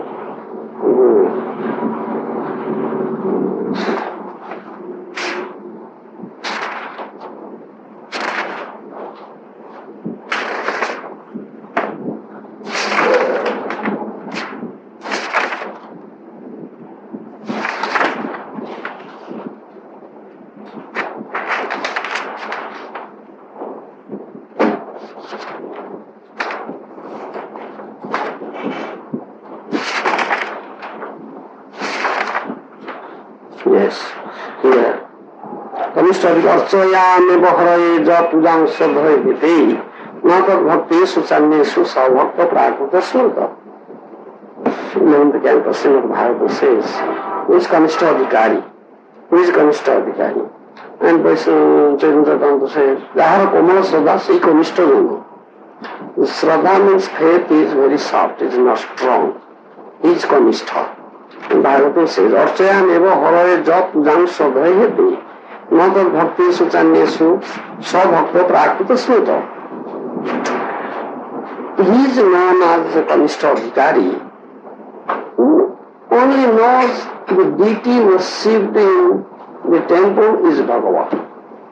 Yes, here. Kanishta Archayame Baharaye Japujang Sadhaiviti Nata Bhakti Suchannesu Savakta Prakuta Surta. 11th canto Srimad Bharata says, who is Kanishta Adhikari? Who is Kanishta Adhikari? And Chaitanya Tanta says, Jahara Komala Shraddha Sei Kanishta Jana. Shraddha means faith is very soft, is not strong. He is Kanishta. And Bhagavatam says, Archayam eva haraye jap pujang sadhayati nata bhakti suchannesu sabhakta prakuta sruta. He is known as a Kanishta Adhikari who only knows the deity worshipped in the temple is Bhagavan.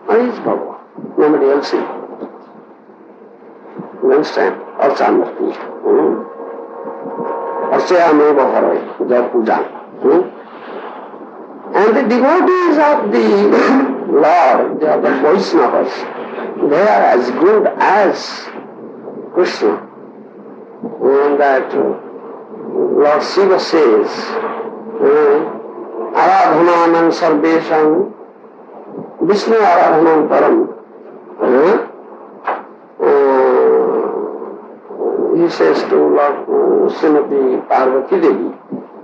Or is Bhagavan. Nobody else is. You understand? Archamurti. Archayameva haraye jap pujang. And the devotees of the Lord, they are the Vaishnavas, they are as good as Krishna. And that Lord Shiva says, Aradhananam sarvesham Vishnu aradhanam param. He says to Lord Srimati Parvati Devi,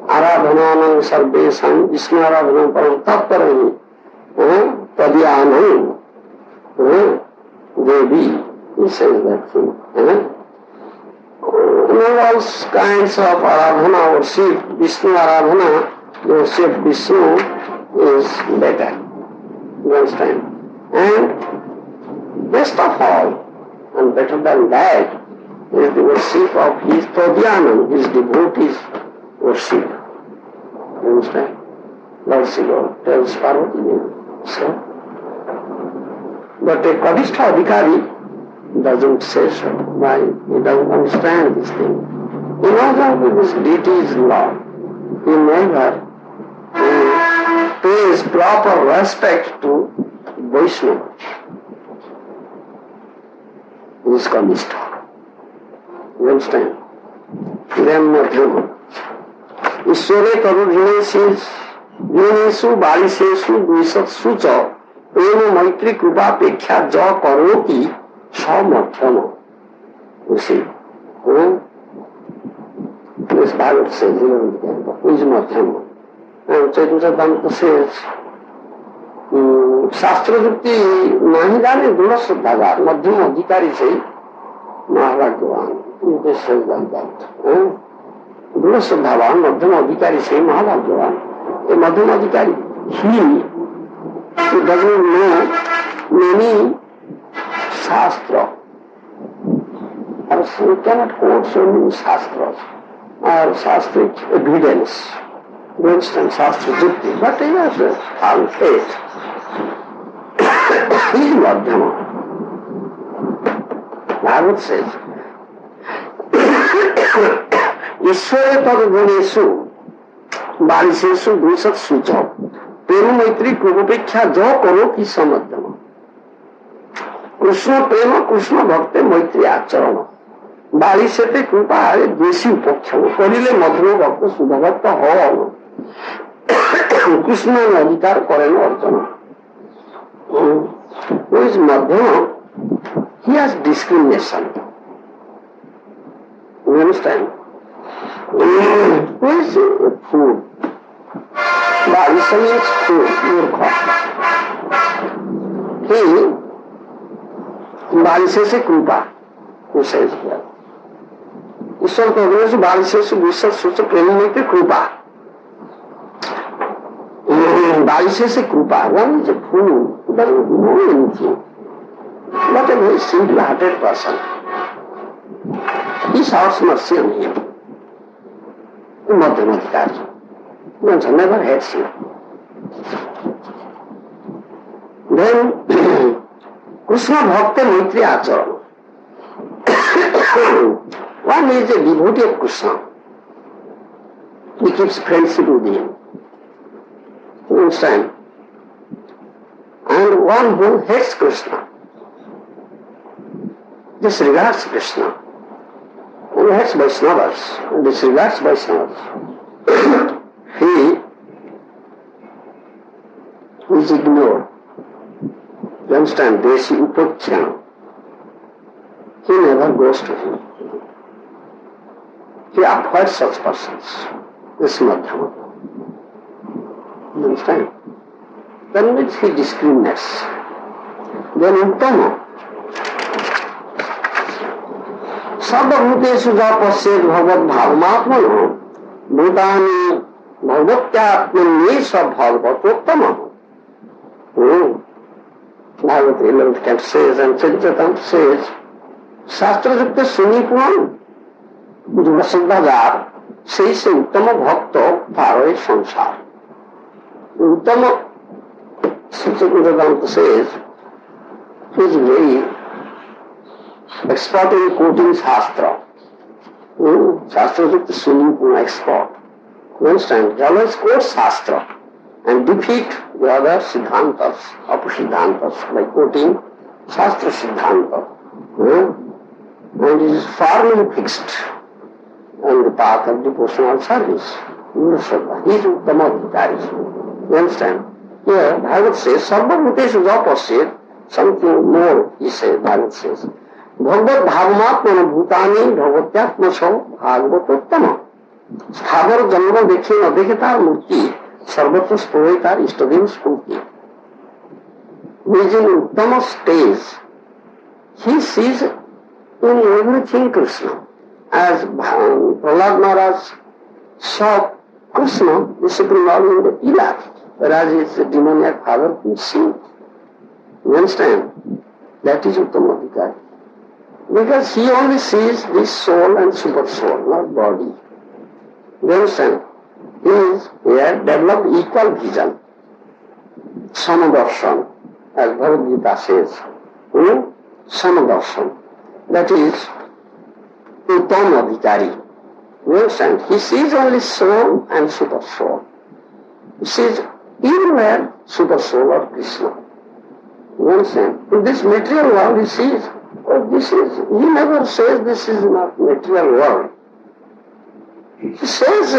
Aradhananam sarvesham Vishnu aradhanam param tatparani tadyanam Devi. He says that thing. All kinds of aradhana worship, Vishnu aradhana, worship Vishnu is better. You understand? And best of all, and better than that, is the worship of his Tadyanam, his devotees worship. You understand? Lord Shiva tells Parvati so. But a Kanishta Adhikari doesn't say so. Why? He doesn't understand this thing. He knows that this deity is Lord. He never pays proper respect to Vaishnava. He is Kanishta. You understand? Then Madhyama. Ishware Tarudinesu Balisesu Dvisatsu Cha Prema Maitri Krupa Peksha Ja Karoti Sa Madhyama. You see? This Bhagavad says, who is Madhyama? And Chaitanya Danta says, Shastra Jukti Nahi Jane Dura Shraddhagar Madhyama Adhikari say Maharaja. This says like that. Dura Shraddhavan Madhyama Adhikari say Maharaja. A Madhyama Adhikari, he doesn't know many Shastra. Or we cannot quote so many Shastras or Shastric evidence. You understand? Shastra Jukti. But he has found faith. He is Madhyama. Bhagavad says, Ishware Tarudinesu Balisesu Dvisatsu Cha Prema Maitri Krupapeksha Ja Karoti Sa Madhyama. Krishna Prema Krishna Bhakte Maitri Acharana Balisete Krupa Hare Dvesi Upakshama Karile Madhyama Bhakta Sudhavakta Hava Krishna Adhikar Karena Arjuna. Who is Madhyama? He has discrimination. You understand? Who is food? Balisha means food, murkha. He Balisese Krupa, who says here. Ishwar Balisesu Vishassu Premamiti Krupa. Bali says a krupa. One is a fool who doesn't know anything. Not a very simple-hearted person. He showers mercy on him. Madhyamadhikari. Means never hates him. Then Krishna Bhakta Maitri Acharan. One is a devotee of Krishna. He keeps friendship with him. You understand? And one who hates Krishna, disregards Krishna, and hates Vaishnavas, and disregards Vaishnavas. He is ignored. You understand? Deshi Upachana. He never goes to him. He avoids such persons. This is Madhyama. You understand? Then which he discriminates. Then Uttama. Sarvabhuteshu japasya bhagavad bhavamatmano bhutani bhagavatyaatmanye sabhagavatottama. Bhagavad 11th canto says, and Chaitanya says, Shastra Jukta Suni Puran, Jivasudha সেই সে উত্তম ভক্ত তারই সংসার উত্তম Srimad says he is very expert in quoting Shastra. Shastra is the Suni expert. You understand? He always quotes Shastra and defeat the other Siddhantas, Apasiddhantas by quoting Shastra Siddhanta. And it is firmly fixed on the path of devotional service. He is Uttamadhikari. You understand? Here, Bhagavad says, Sarvabhuteshu japasya, something more, he says, Bhagavad says, Bhagavad bhavamatmana bhutani bhagavatyatmasho bhagavatottama. Sthavar janma dekhe na dekhe tar murti, sarvatra stoye tar istadev spurti. He is in Uttama stage. He sees in everything Krishna. As Prahlad Maharaj saw Krishna, the Supreme Lord in the pillar, whereas his demoniac father could see. You understand? That is Uttamadhikari. Because he only sees this soul and super soul, not body. You understand? He has developed equal vision. Samadarshan, as Bhagavad Gita says. Samadarshan. That is Uttamadhikari. You understand? He sees only soul and super soul. He sees everywhere super soul or Krishna. You understand? In this material world he sees, he never says this is not material world. He says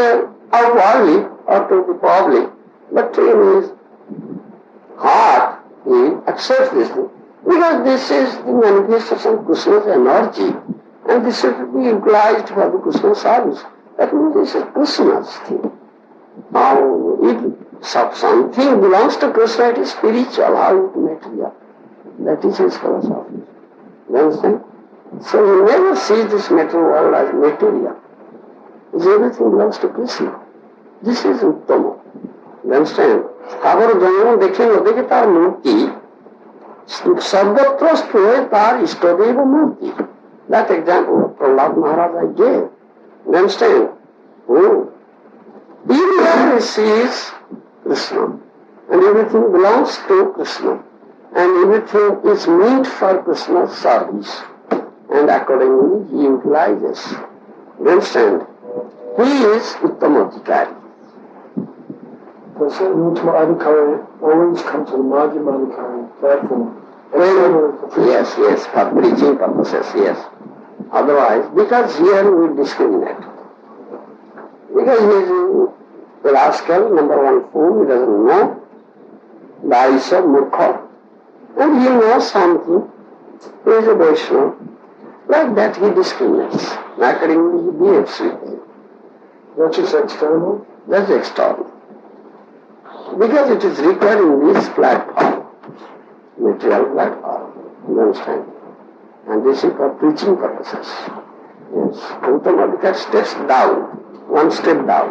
outwardly or to the public, but in his heart he accepts this thing. Because this is the manifestation of Krishna's energy. And this should be utilized for the Krishna service. That means this is Krishna's thing. Now, if something belongs to Krishna, it is spiritual, how it material. That is his philosophy. You understand? So he never sees this material world as material. Everything belongs to Krishna. This is Uttama. You understand? Agar janma dekhe na dekhe tar murti, sarvatra stoye tar istadeva murti. That example of Prahlad Maharaj I gave. You understand? Everywhere he sees Krishna, and everything belongs to Krishna, and everything is meant for Krishna's service, and accordingly he utilizes. You understand? He is Uttamadhikari. The Uttama Adhikari always come to the Madhyamadhikari platform. Yes, for preaching purposes, yes. Otherwise, because here we discriminate. Because he is a rascal, number one fool, he doesn't know. Daisa, Murkha. And he knows something. He is a Vaishnava. Like that he discriminates. Accordingly he behaves with him. That is external? That's external. Because it is required in this platform. Material platform. You understand? And this is for preaching purposes. Yes. Uttamadhikari steps down, one step down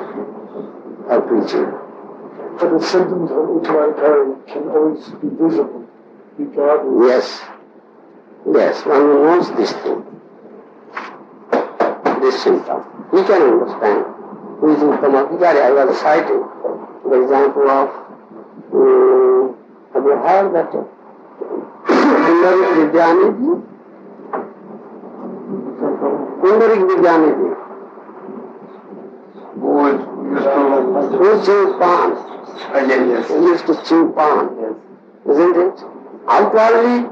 for preaching. But the symptoms of Uttaraikari can always be visible, regardless. Yes. Yes, one who knows this thing, this symptom, he can understand who is Uttamadhikari. I was citing the example of, have you heard that Pundarik Vidyanidhi? Pundarik Vidyanidhi. Who chew pan? Yes. He used to chew pan, isn't it? Outwardly,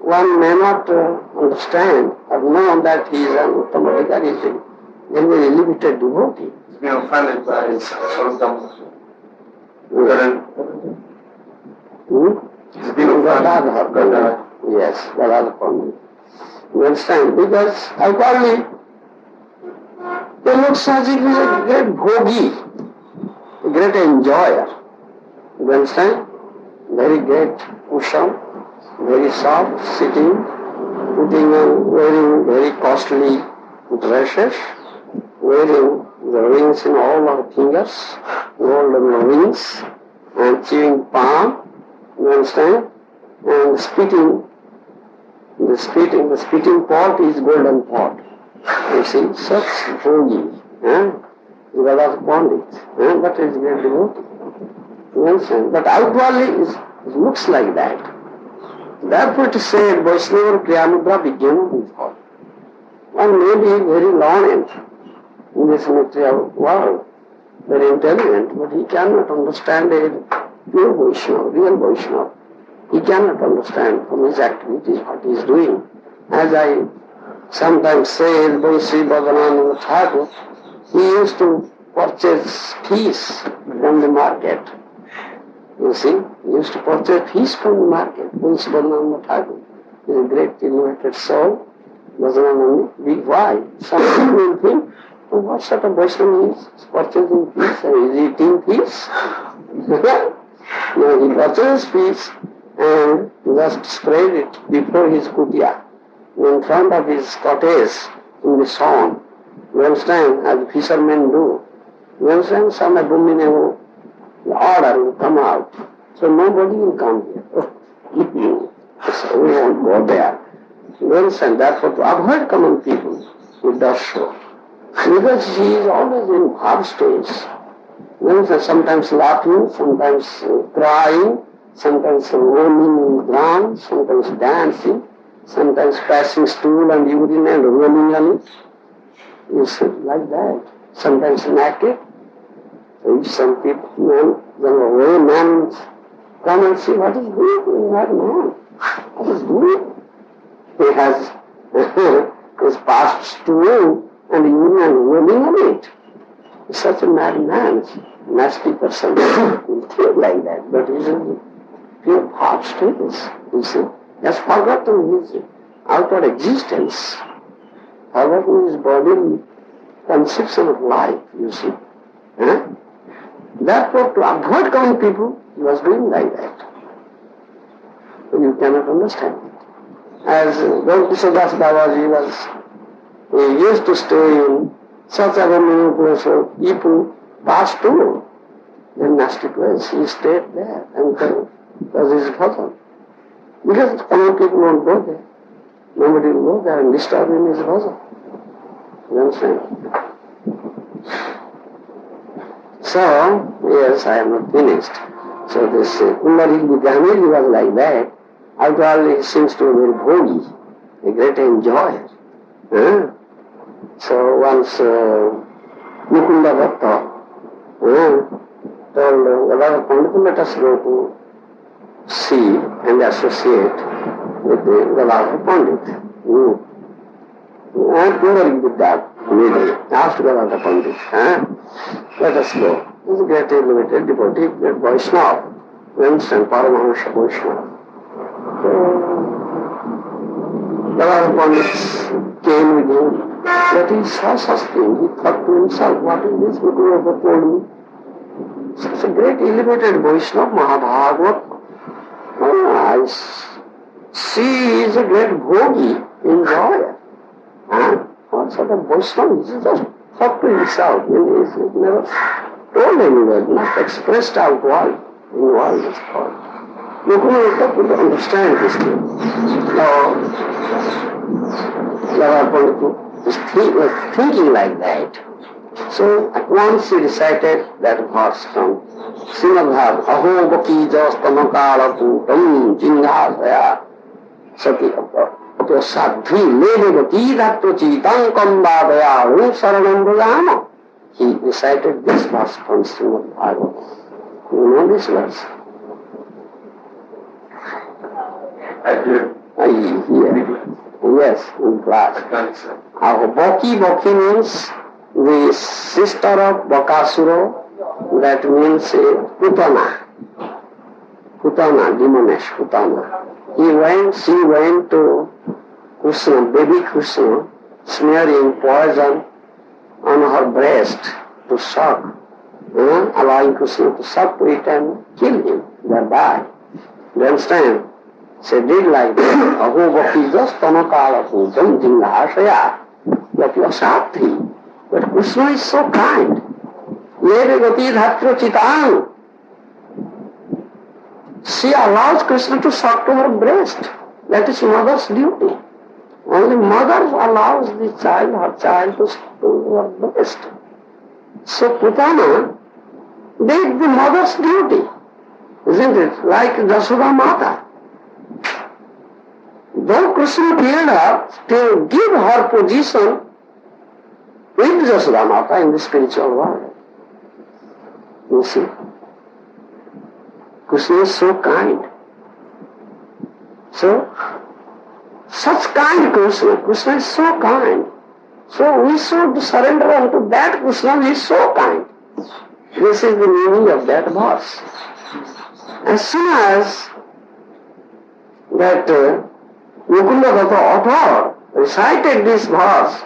one may not understand or know that he is an Uttamadhikari, he is a very limited devotee. He's been offended by his Sarvadhamma. He's been offended. Yes, Gadadhar Pandit. You understand? Because outwardly, he looks as if he is a great bhogi, a great enjoyer. You understand? Very great cushion, very soft sitting, putting on, wearing very costly dresses, wearing the rings in all our fingers, golden rings, and chewing palm, you understand? And spitting, the spitting pot is golden pot. You see, such bhogi, Gadadhar Pandit, but is great devotee. You understand? But outwardly it looks like that. Therefore it is said, Vaishnava Priyamudra Vijnana is called. One may be very learned in this material world, very intelligent, but he cannot understand a pure Vaishnava, real Vaishnava. He cannot understand from his activities what he is doing. As I sometimes say, by Sri Bhavananda Thakur, he used to purchase fish from the market. You see, he used to purchase fish from the market. Sri Bhavananda Thakur is a great elevated soul. Bhavananda, why? Some people will think, oh, what sort of Vaishnava is purchasing fish? Is he eating fish? No, he purchases fish and just spread it before his kutia, in front of his cottage in the sun. You understand? As fishermen do. You understand? Some abominable order will come out. So nobody will come here. So we won't go there. You understand? Therefore, to avoid common people, he does so. Because he is always in half stage. You understand? Sometimes laughing, sometimes crying, sometimes rolling in the ground, sometimes dancing, sometimes passing stool and urine and rolling on it. You see, like that. Sometimes naked. So if some people, when man come and see what is doing that man. What is doing? He has his past stool and urine and rolling on it. Such a mad man, nasty person will think like that, but he is in pure half status, you see. He has forgotten his outward existence, forgotten his bodily conception of life, you see. Therefore, to avoid common people, he was doing like that. So you cannot understand it. As Gaur-Kishore Babaji was, he used to stay in such a many places, people passed through in nasty place. He stayed there and does his bhajan. Because common people won't go there. Nobody will go there and disturb him his bhajan. You understand? So, yes, I am not finished. So this Pundarik Vidyanidhi was like that. Outwardly he seems to be very bhogi, a great enjoyer. So once Mukunda Bhatta told Gadadhar Pandit, let us go to see and associate with the Gadadhar Pandit. And Pundarik Vidyanidhi asked Gadadhar Pandit, let us go. He is a great elevated devotee, great Vaishnava, and Paramahansa Vaishnava. So Gadadhar Pandit came with him. But he saw such thing. He thought to himself, what is this Guru ever told me? Such a great elevated Vaishnava, Mahabhagavat. I see he is a great bhogi, enjoyer. What sort of Vaishnava? He just thought to himself. He never told anywhere, not expressed outward. Inward is called. Govinda could understand this thing. Now, was thinking like that. So at once he recited that verse from Srimad, Aho baki jastamakala putam jingashaya sati apya sadhi levavati dhatto chitam kambadaya hu saranam bhajama. He recited this verse from Srimad Bhagavatam. You know this verse? I hear. I hear. Yes, in class. Baki means the sister of Bakasura, that means Putana. Putana, demoness, Putana. She went to Krishna, baby Krishna, smearing poison on her breast to suck, allowing Krishna to suck to it and kill him, thereby. You understand? She did like that. Aho bhakti jastanakala pujam jingashaya yapya sattvi. But Krishna is so kind. Leve gati dhatra chitam. She allows Krishna to suck to her breast. That is mother's duty. Only mother allows the child, her child, to suck to her breast. So Putana did the mother's duty, isn't it? Like Jashoda Mata. Though Krishna appeared her to give her position with Jashoda Mata in the spiritual world. You see? Krishna is so kind. So, such kind Krishna is so kind. So we should surrender unto that Krishna who is so kind. This is the meaning of that verse. As soon as that Govinda author recited this verse,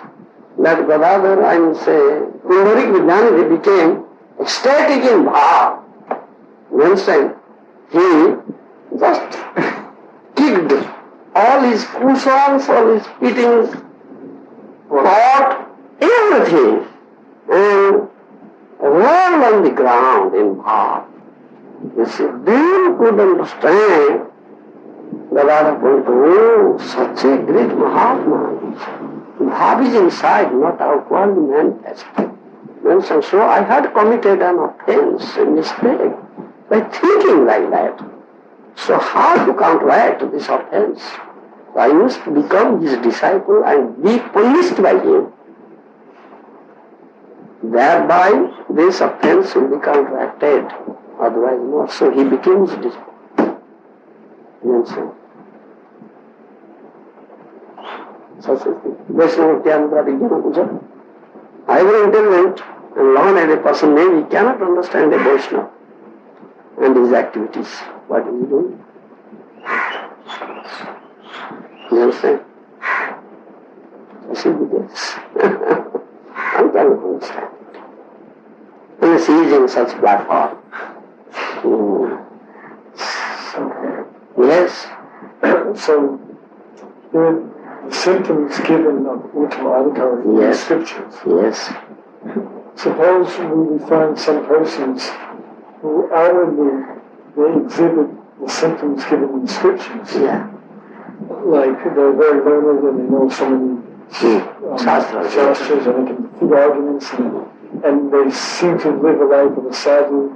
that Gadadhar and Kundarik Vidyanidhi became ecstatic in bhav. You understand? He just kicked all his cushions, all his fittings, pot, everything, and rolled on the ground in bhav. You see, they could understand Gadadhar Pandita, oh, such a great Mahatma. Bhav is inside, not outwardly manifested. So I had committed an offense, a mistake, by thinking like that. So how to counteract this offense? I must become his disciple and be punished by him. Thereby this offense will be counteracted, otherwise not. So he became his disciple. You understand? Such is the Vaishnava Nityananda Vijnana Puja. However intelligent and learned a person may be, cannot understand a Vaishnava and his activities. What is he doing? You understand? You see this? One cannot understand. Unless he is in such platform. Yes. So, the symptoms given of Uttama in the scriptures. Yes. Suppose we find some persons who outwardly they exhibit the symptoms given in the scriptures. Yeah. Like they're very learned and they know so many shastras and they can feed arguments and they seem to live a life of a sadhu.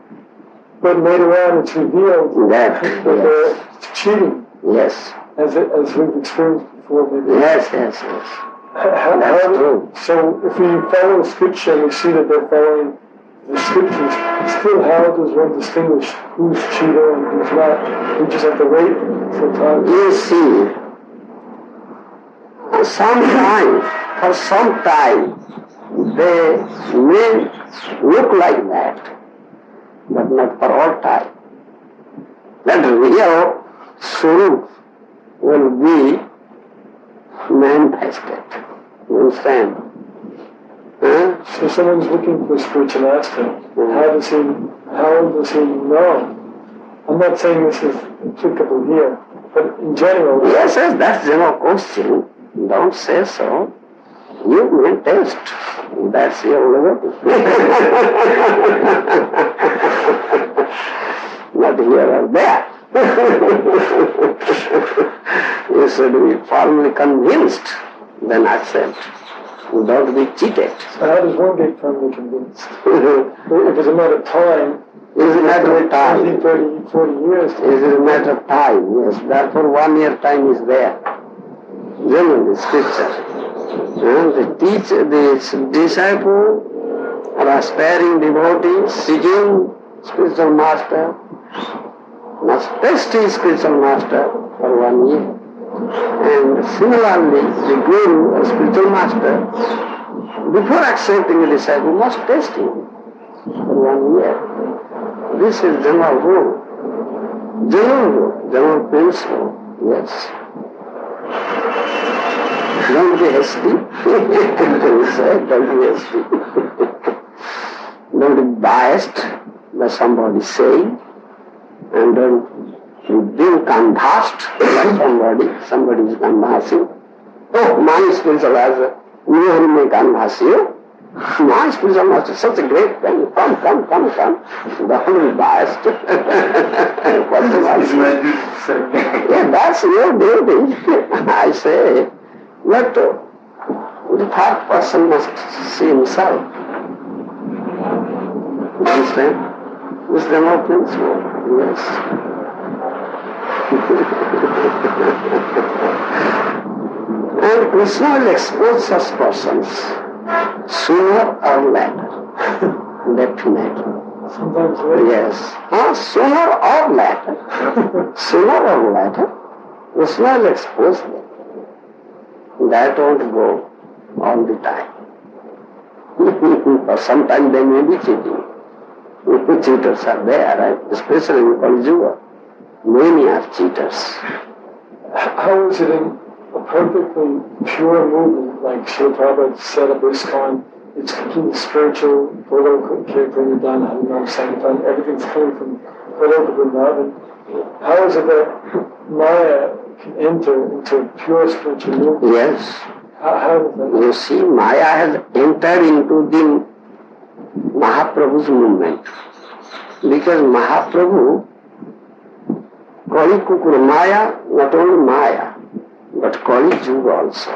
But later on it's revealed that they're cheating. Yes. As we've experienced before. Maybe. Yes. That's true. So if we follow scripture and we see that they're following the scriptures, still how does one distinguish who's cheater and who's not? We just have to wait for time. You see, for some time, they may look like that, but not for all time. That real Swarup will be manifested. You understand? So someone's looking for spiritual aspect. How does he know? I'm not saying this is applicable here, but in general. Yes, that's general question. Don't say so. You may taste. That's your liberty. Not here or there. You should be firmly convinced, then accept. Don't be cheated. So how does one get firmly convinced? If it's a matter of time, It's a matter of time. 30, 40 years. It is a matter of time, yes. Therefore 1 year time is there. Generally, scripture. The disciple or aspiring devotee seeking spiritual master must test his spiritual master for 1 year. And similarly, the guru or spiritual master, before accepting a disciple, must test him for 1 year. This is general rule. General principle, yes. Don't be hasty. Don't be hasty. Don't be biased by somebody saying, and don't be canvassed by somebody is canvassing. Oh, my spiritual advisor, you may canvass you. My spiritual master is such a great thing. Come. Don't be biased. What's the matter? Yeah, that's your duty. I say, but the third person must see himself. Understand? This is the more principle. Yes. And Krishna will expose such persons sooner or later. Definitely. Sometimes later. Yes. Sooner or later. Sooner or later, Krishna will expose them. That won't go all the time. Or sometimes they may be cheating. Cheaters are there, right? Especially in Kali Yuga. Many are cheaters. How is it in a perfectly pure movement, like Srila Prabhupada set up ISKCON? It's completely spiritual, Goloka Kirtanidana, Harinam Sankirtan, everything's coming from Goloka Vrindavan. How is it that Maya can enter into pure spiritual movement? Yes. How does that? You see, Maya has entered into the Mahaprabhu's movement. Because Mahaprabhu, Kali Kukur Maya, not only Maya, but Kali Yuga also.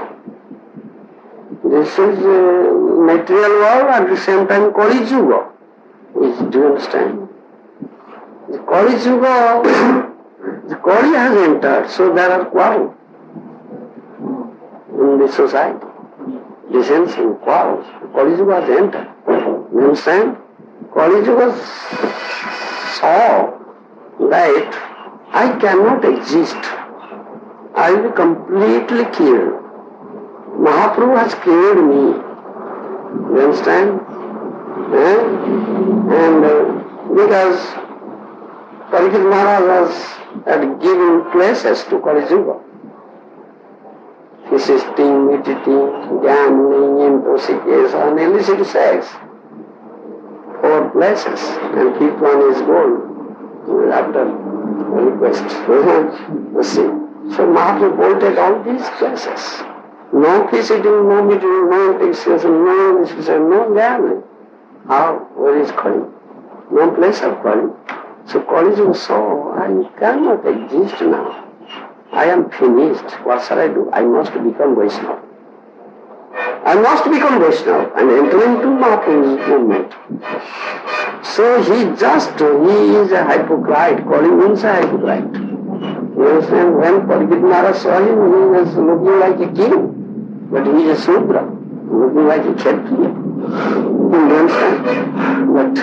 This is material world at the same time Kali Yuga. Do you understand? The Kali Yuga, the Kali has entered, so there are quarrels in the society. Dissension, quarrels. Kali Yuga has entered. You understand? Kali Yuga saw that I cannot exist. I will be completely killed. Mahaprabhu has killed me. You understand? And because Parikshit Maharaja had given places to Kali Yuga. Feasting, meditating, gambling, intoxication, illicit sex. 4 places, and 5th one is gold. After request. You see. So Mahaprabhu bolted all these places. No feasting, no meditating, no intoxication, no illicit, no gambling. How? Where is Kali? No place of Kali. So Kali Yuga saw, I cannot exist now. I am finished. What shall I do? I must become Vaishnava. I must become Vaishnava and enter into Mahaprabhu's movement. So he is a hypocrite, calling himself a hypocrite. You understand? When Parikshit Maharaj saw him, he was looking like a king, but he is a Sudra, looking like a Kshatriya. You understand? But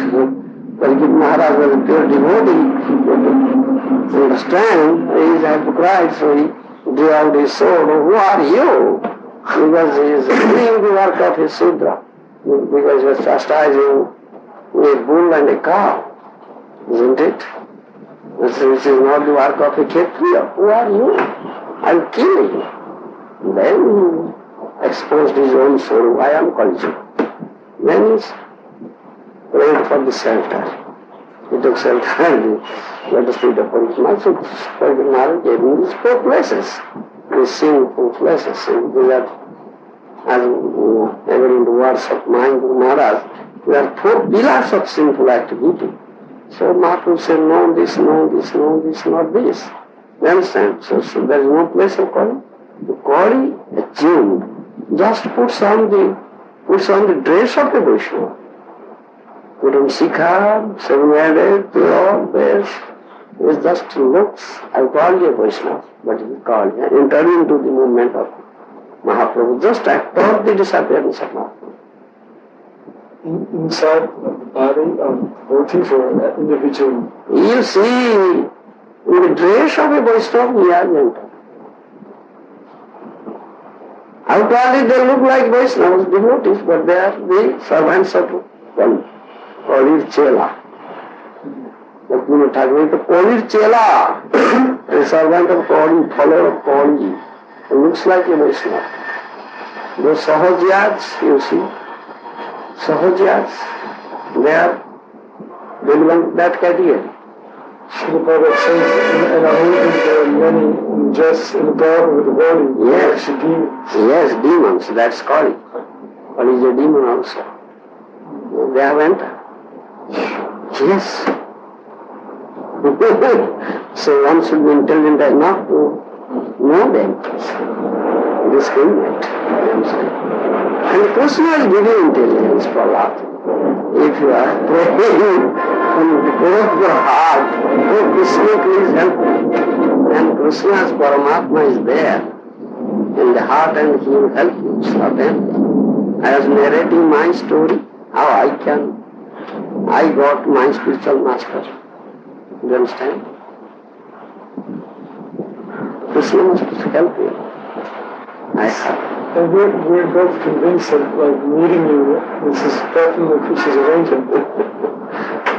Parikshit Maharaj was a pure devotee. You understand? He is a hypocrite, so he drew out his sword. Who are you? Because he is doing the work of a Sudra. Because he was chastising a bull and a cow. Isn't it? This is not the work of a Kshatriya. Who are you? I'll kill you. Then he exposed his own soul. I am Kali Yuga. Then he prayed for the shelter. He took shelter and let the feet of Parikshit Maharaj. So Parikshit gave him these 4 places. These sinful places. These are as according to words of my Guru Maharaj, there are 4 pillars of sinful activity. So Mahaprabhu said, no this, no this, no this, not this. You understand? So there is no place of Kauri. The Kauri, a Jew, just puts on the dress of a Vaishnava. Put on Sikha, 7-headed, all this. It just looks, I call you a Vaishnava, but he called, entered into the movement of Mahaprabhu, just after the disappearance of Mahaprabhu. Inside of the body of devotees or individual? You see, in the dress of a Vaishnava, he has entered. Outwardly they look like Vaishnavas, devotees, but they are the servants of Kaulir Chela. Lakshmana Thakur is the Kaulir Chela, a servant of Kauri, follower of Kauri. It looks like a Vaishnava. Those Sahajyas, you see, Sahajyas, they belong to that category. Srila Prabhupada says in our movement there are many just in the body with the body. Yes, demons. Yes, demons, that's Kali. Kali is a demon also. They have entered. Yes. So one should be intelligent enough to know them. Discriminate. And Krishna is giving intelligence for Allah. If you are praying from the core of your heart, oh Krishna, please help me. And Krishna's Paramatma is there in the heart and he will help you certainly. I was narrating my story, how I got my spiritual master. You understand? Krishna must help you. I have. And we're both convinced that, like, meeting you, this is definitely Krishna's arrangement.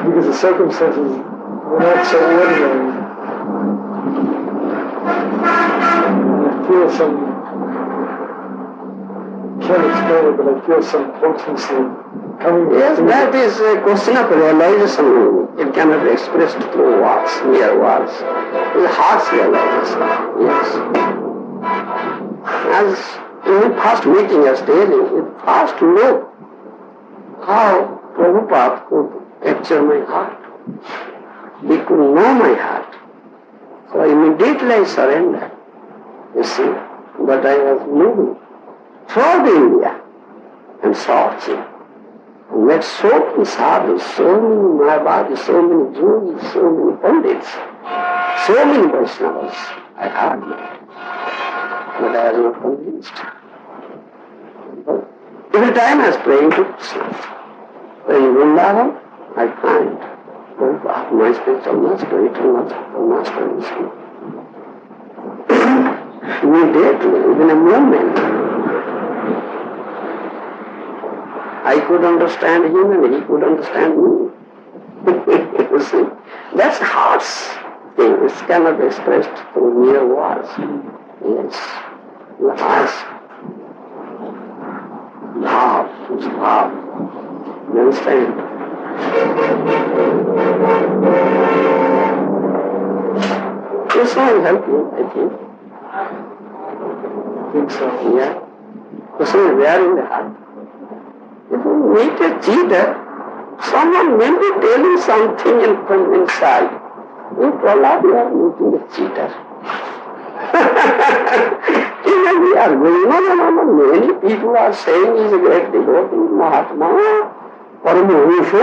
Because the circumstances were not so ordinary. I feel some, can't explain it, but I feel some potency coming. Yes, that is a question of realization. It cannot be expressed through words, mere words. It is heart's realization. Yes. As in the first meeting I was telling, it first look how Prabhupada could capture my heart. He could know my heart. So immediately I surrendered. You see, but I was moving throughout India and searching. And met so many sadhus, so many Maharajas, so many yogis, so many pandits, so many Vaishnavas I had met. But I was not convinced. But every time I was praying to Krishna. In Vrindavan, I find my spiritual master, eternal master is me. Immediately, within a moment, I could understand him and he could understand me. You see, that's heart's thing. It cannot be expressed through mere words. Yes, the heart's love is love. You understand? Krishna will help you, I think. I think so. Yeah. Krishna is there in the heart. If you meet a cheater, someone may be telling something from inside. You Prahlad, you are meeting a cheater. He may be arguing, no, many people are saying he is a great devotee, Mahatma, Paramahansa.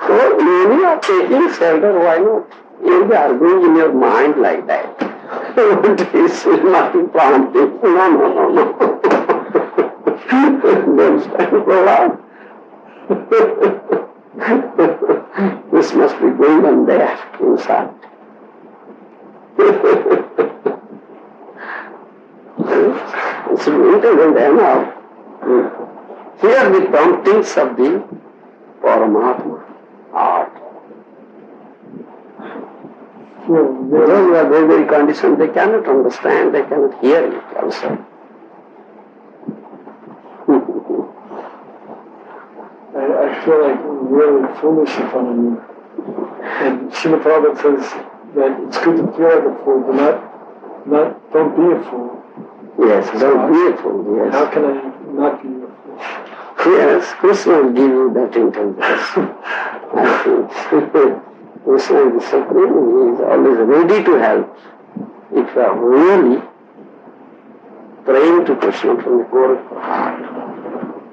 So many are taking shelter, why not? You will be arguing in your mind like that. This is nothing planting. No. Don't stand for love. This must be going on there inside. It's intelligent enough. Here the promptings of the Paramatma art. Those who are very, very conditioned, they cannot understand, they cannot hear it also. I feel like really foolish in front of you. And Srila Prabhupada says that it's good to feel like a fool, but don't be a fool. Yes, very beautiful, yes. How can I not be your fool? Yes, Krishna will give you that intelligence. I think. Krishna is the Supreme, he is always ready to help. If you are really praying to Krishna from the core of your heart,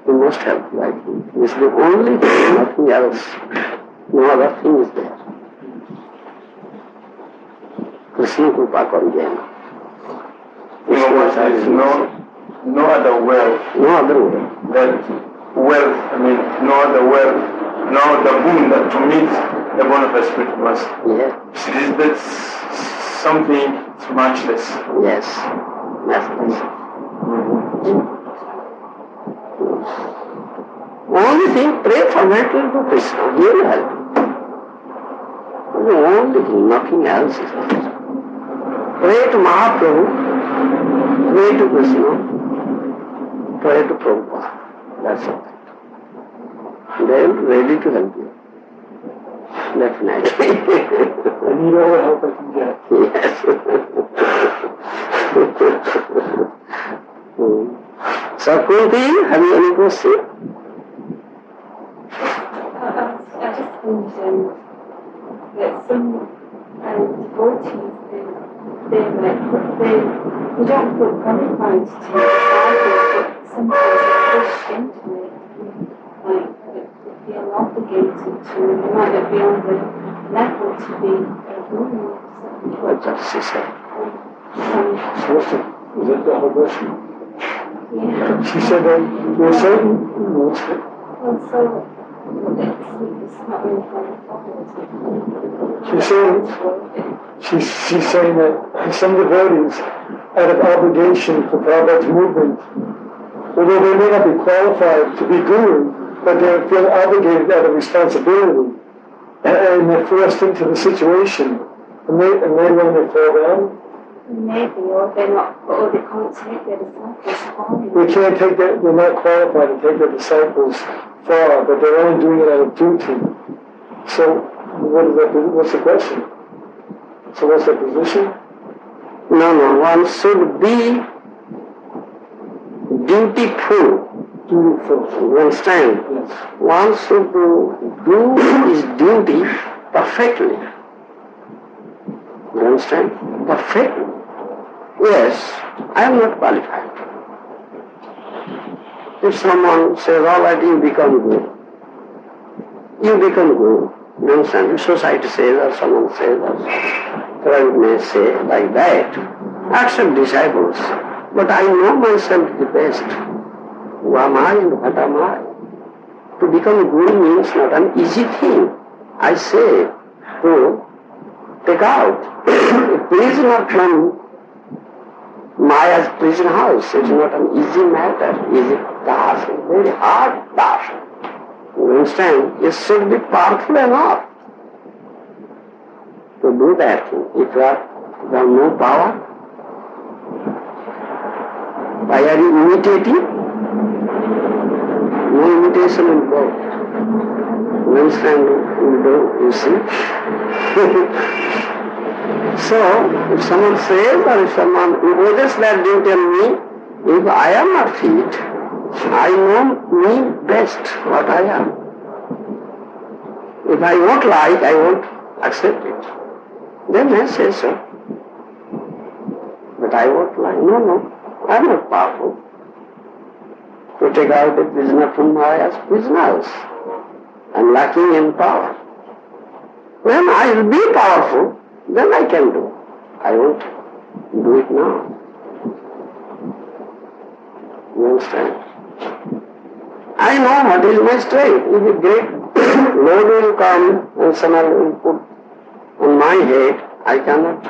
you must help like him. He is the only thing, nothing else. No other thing is there. Krishna Krupa Kariye. There is no other wealth. No other way. That wealth, no other wealth, no other boon that to meet the bona fide spiritual master. Yes. That's something matchless. Yes. Matchless. Only thing, pray fervently to Krishna. He will help you. The only thing, nothing else is there. Pray to Mahaprabhu, pray to Krishna, pray to Prabhupada. That's all. They will be ready to help you. Definitely. I need all the help I can get. Yes. So, Kunti, have you any question? I just think that some devotees, they don't feel qualified to take the Bible, but sometimes they're pushed into it. Like, they feel obligated to, they might not be on the level to be a guru. What does she say? Is that the whole question? Yeah. She said that there are certain rules that Well, so it's not really qualified. she's saying that some devotees, out of obligation for Prabhupada's movement, although they may not be qualified to be guru, but they feel obligated out of responsibility, and they're forced into the situation, and later when they fall down, Maybe, or they're not, or they can't take their disciples far. they can't take they're not qualified to take their disciples far, but they're only doing it out of duty. So, what's the question? So what's the position? No, one should be dutiful. Dutiful. You understand? Yes. One should do his duty perfectly. You understand? Perfectly. Yes, I am not qualified. If someone says, all right, you become good. You become good. You understand? If society says, or someone says, or private may say like that, accept disciples. But I know myself the best. Who am I and what am I? To become guru means not an easy thing. I say to take out a prisoner from Maya's prison house. It is not an easy matter, easy task, a very hard task. You understand? You should be powerful enough to do that thing. If you have no power, why are you imitating? No imitation will go. You understand? Will go, you see? So, if someone says, or if someone imposes that duty on me, if I am not fit, I know me best what I am. If I won't like, I won't accept it. Then I say so. But I won't like. No, I am not powerful to take out a prisoner from Maya's prison house. I am lacking in power. When I will be powerful, then I can do. I won't do it now. You understand? I know what is my strength. If a great load will come and someone will put on my head, I cannot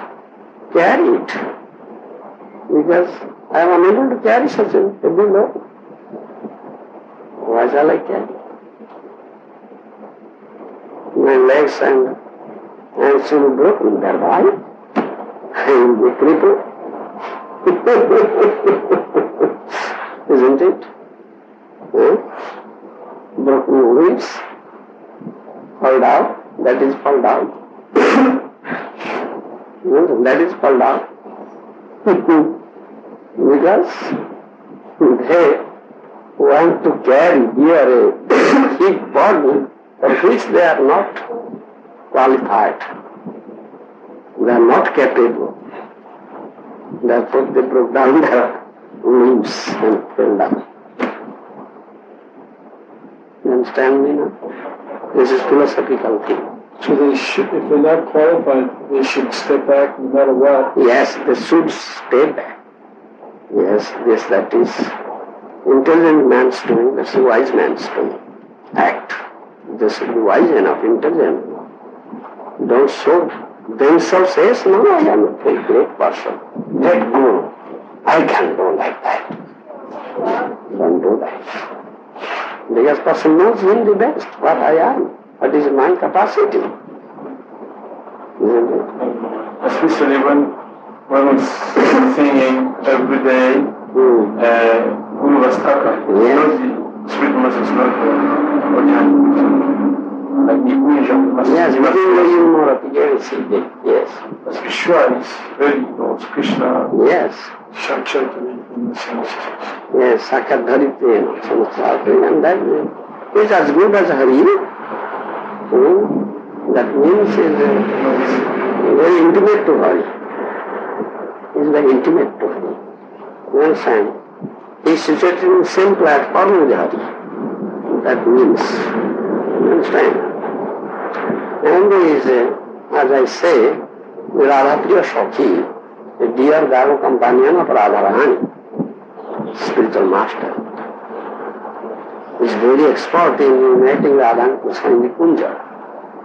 carry it. Because I am unable to carry such a heavy load. Why shall I carry? My legs and hands will be broken thereby. I will be crippled. Isn't it? Broken ribs, fall down, that is fall down. That is fall down. Because they want to carry here a big burden for which they are not qualified. They are not capable. Therefore they broke down their limbs and fell down. You understand me now? This is philosophical thing. So they should, if they're not qualified, they should step back no matter what. Yes, they should stay back. Yes, that is intelligent man's doing, that's a wise man's doing. Act. They should be wise enough, intelligent enough. Don't show themselves, yes, no, I am a very great person. Let go. I can do like that. Don't do that. Because person knows him the best, what I am, what is my capacity. Isn't it? Especially when one was singing every day, Guru was talking. Yes. The sweet message not like the Yes, but in more appearance, yes. But Vishwa is very Lord Krishna. Yes. Shakshati in the sense. Yes, Sakadharitena, Samsarati, and that is as good as Hari. That means is very intimate to Hari. Is very intimate to Hari. You understand? He is situated in the same platform with Hari. That means, you understand? And is, as I say, Radhapriya Shakhi, a dear girl companion of Radharani, spiritual master, is very expert in uniting Radha and Krishna in the Kunja.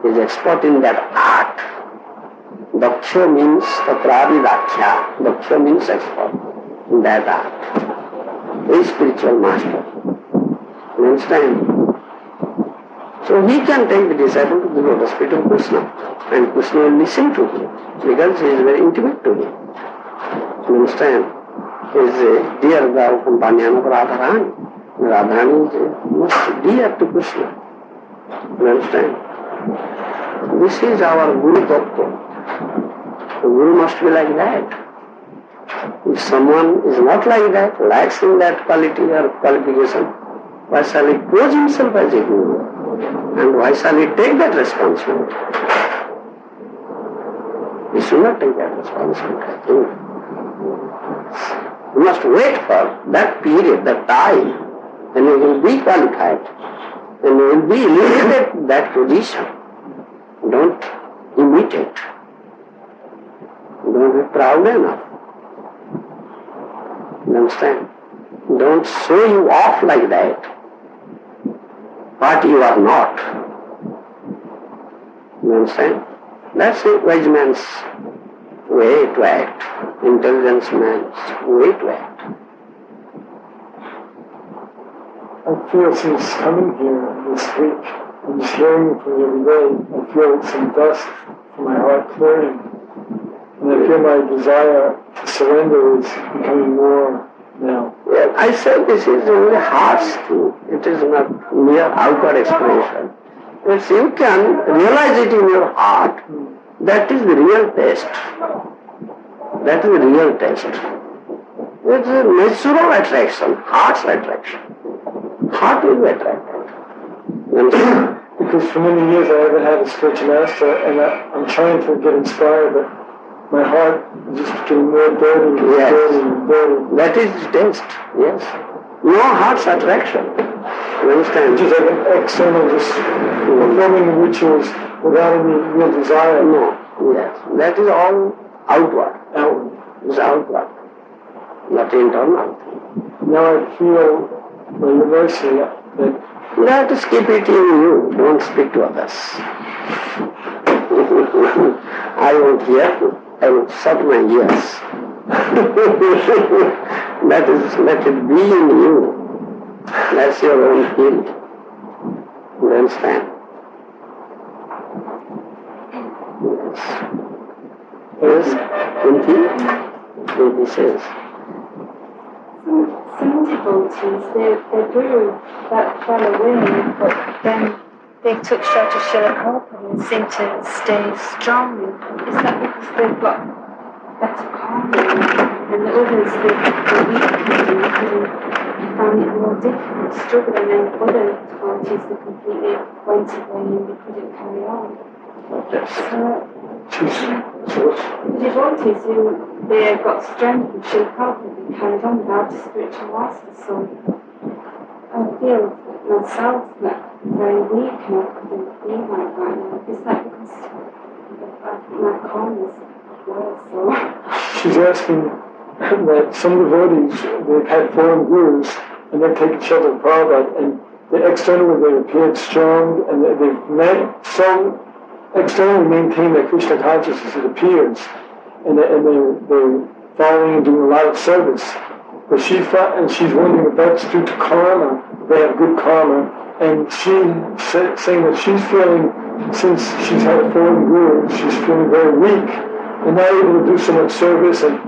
He is expert in that art. Daksha means Tatravi Daksha. Daksha means expert in that art. He is spiritual master. You understand? So he can take the disciple to the lotus feet of Krishna, and Krishna will listen to him because he is very intimate to him. You understand? He is a dear girl companion of Radharani. Radharani is most dear to Krishna. You understand? This is our Guru Tattva. The Guru must be like that. If someone is not like that, lacks in that quality or qualification, why shall he pose himself as a Guru? And why shall he take that responsibility? He should not take that responsibility. He must wait for that period, that time, and he will be qualified, and he will be elevated to that position. Don't imitate. Don't be proud enough. You understand? Don't show you off like that. What you are not. You understand? That's a wise man's way to act, intelligence man's way to act. I feel since coming here this week, and just hearing from you every day, I feel some dust from my heart clearing. And I feel my desire to surrender is becoming more now. Yeah, I say this is only heart's thing. It is not mere outward expression. If you can realize it in your heart, that is the real test. That is the real test. It's a natural attraction, heart's attraction. Heart will be attracted. You understand? Because for many years I haven't had a spiritual master, and I'm trying to get inspired, but my heart is just getting more dirty and dirty and dirty. That is the test, yes. No heart's attraction. You understand? Just like an external, just performing rituals without any real desire. No, yes. That is all outward. Outward. It's outward, not internal. Now I feel by your mercy that Let us keep it in you. Don't speak to others. I won't hear. I will shut my ears. That is, let it be in you. That's your own feeling. You understand? Yes. Kunti says. Some devotees, their guru fell away, but then they took shelter of Srila Prabhupada and seemed to stay strong. Is that because they've got better karma? and the others were weak and found it more difficult to struggle, and then other devotees that completely went away and they couldn't carry on. Yes. The devotees who they have got strength and show help and they carried on without a spiritual master, so I feel myself that I'm very weak and I couldn't be like that now. It's like because my calm is worse, so She's asking that some devotees, they've had foreign gurus and they've taken shelter of Prabhupada, and externally they appeared strong and they've so externally maintain their Krishna consciousness, it appears, and they're following and doing a lot of service. But she's wondering if that's due to karma, they have good karma, and saying that she's feeling, since she's had a foreign guru, she's feeling very weak and not able to do so much service, and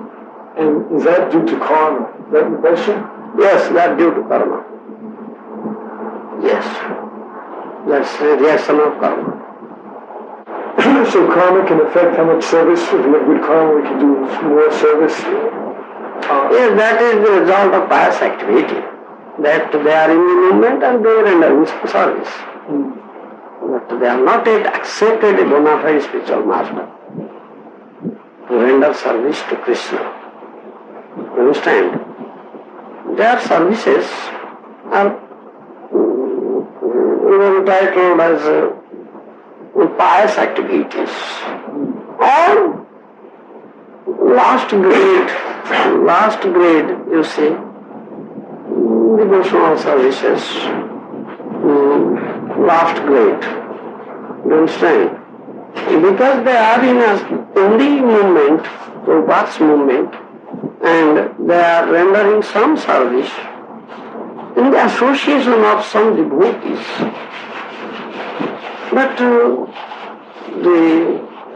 is that due to karma? Is that the question? Yes, that's due to karma. Yes. That's a reaction of karma. So karma can affect how much service. If we have good karma, we can do more service. Yes, that is the result of pious activity. That they are in the movement and they render service. But they are not yet accepted a bona fide spiritual master to render service to Krishna. You understand? Their services are titled as pious activities, or last grade, you see, devotional services, last grade. You understand? Because they are in a only movement, Prabhupada's movement, and they are rendering some service in the association of some devotees. But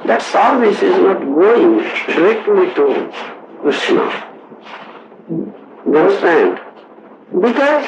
that service is not going directly to Krishna. You understand? Because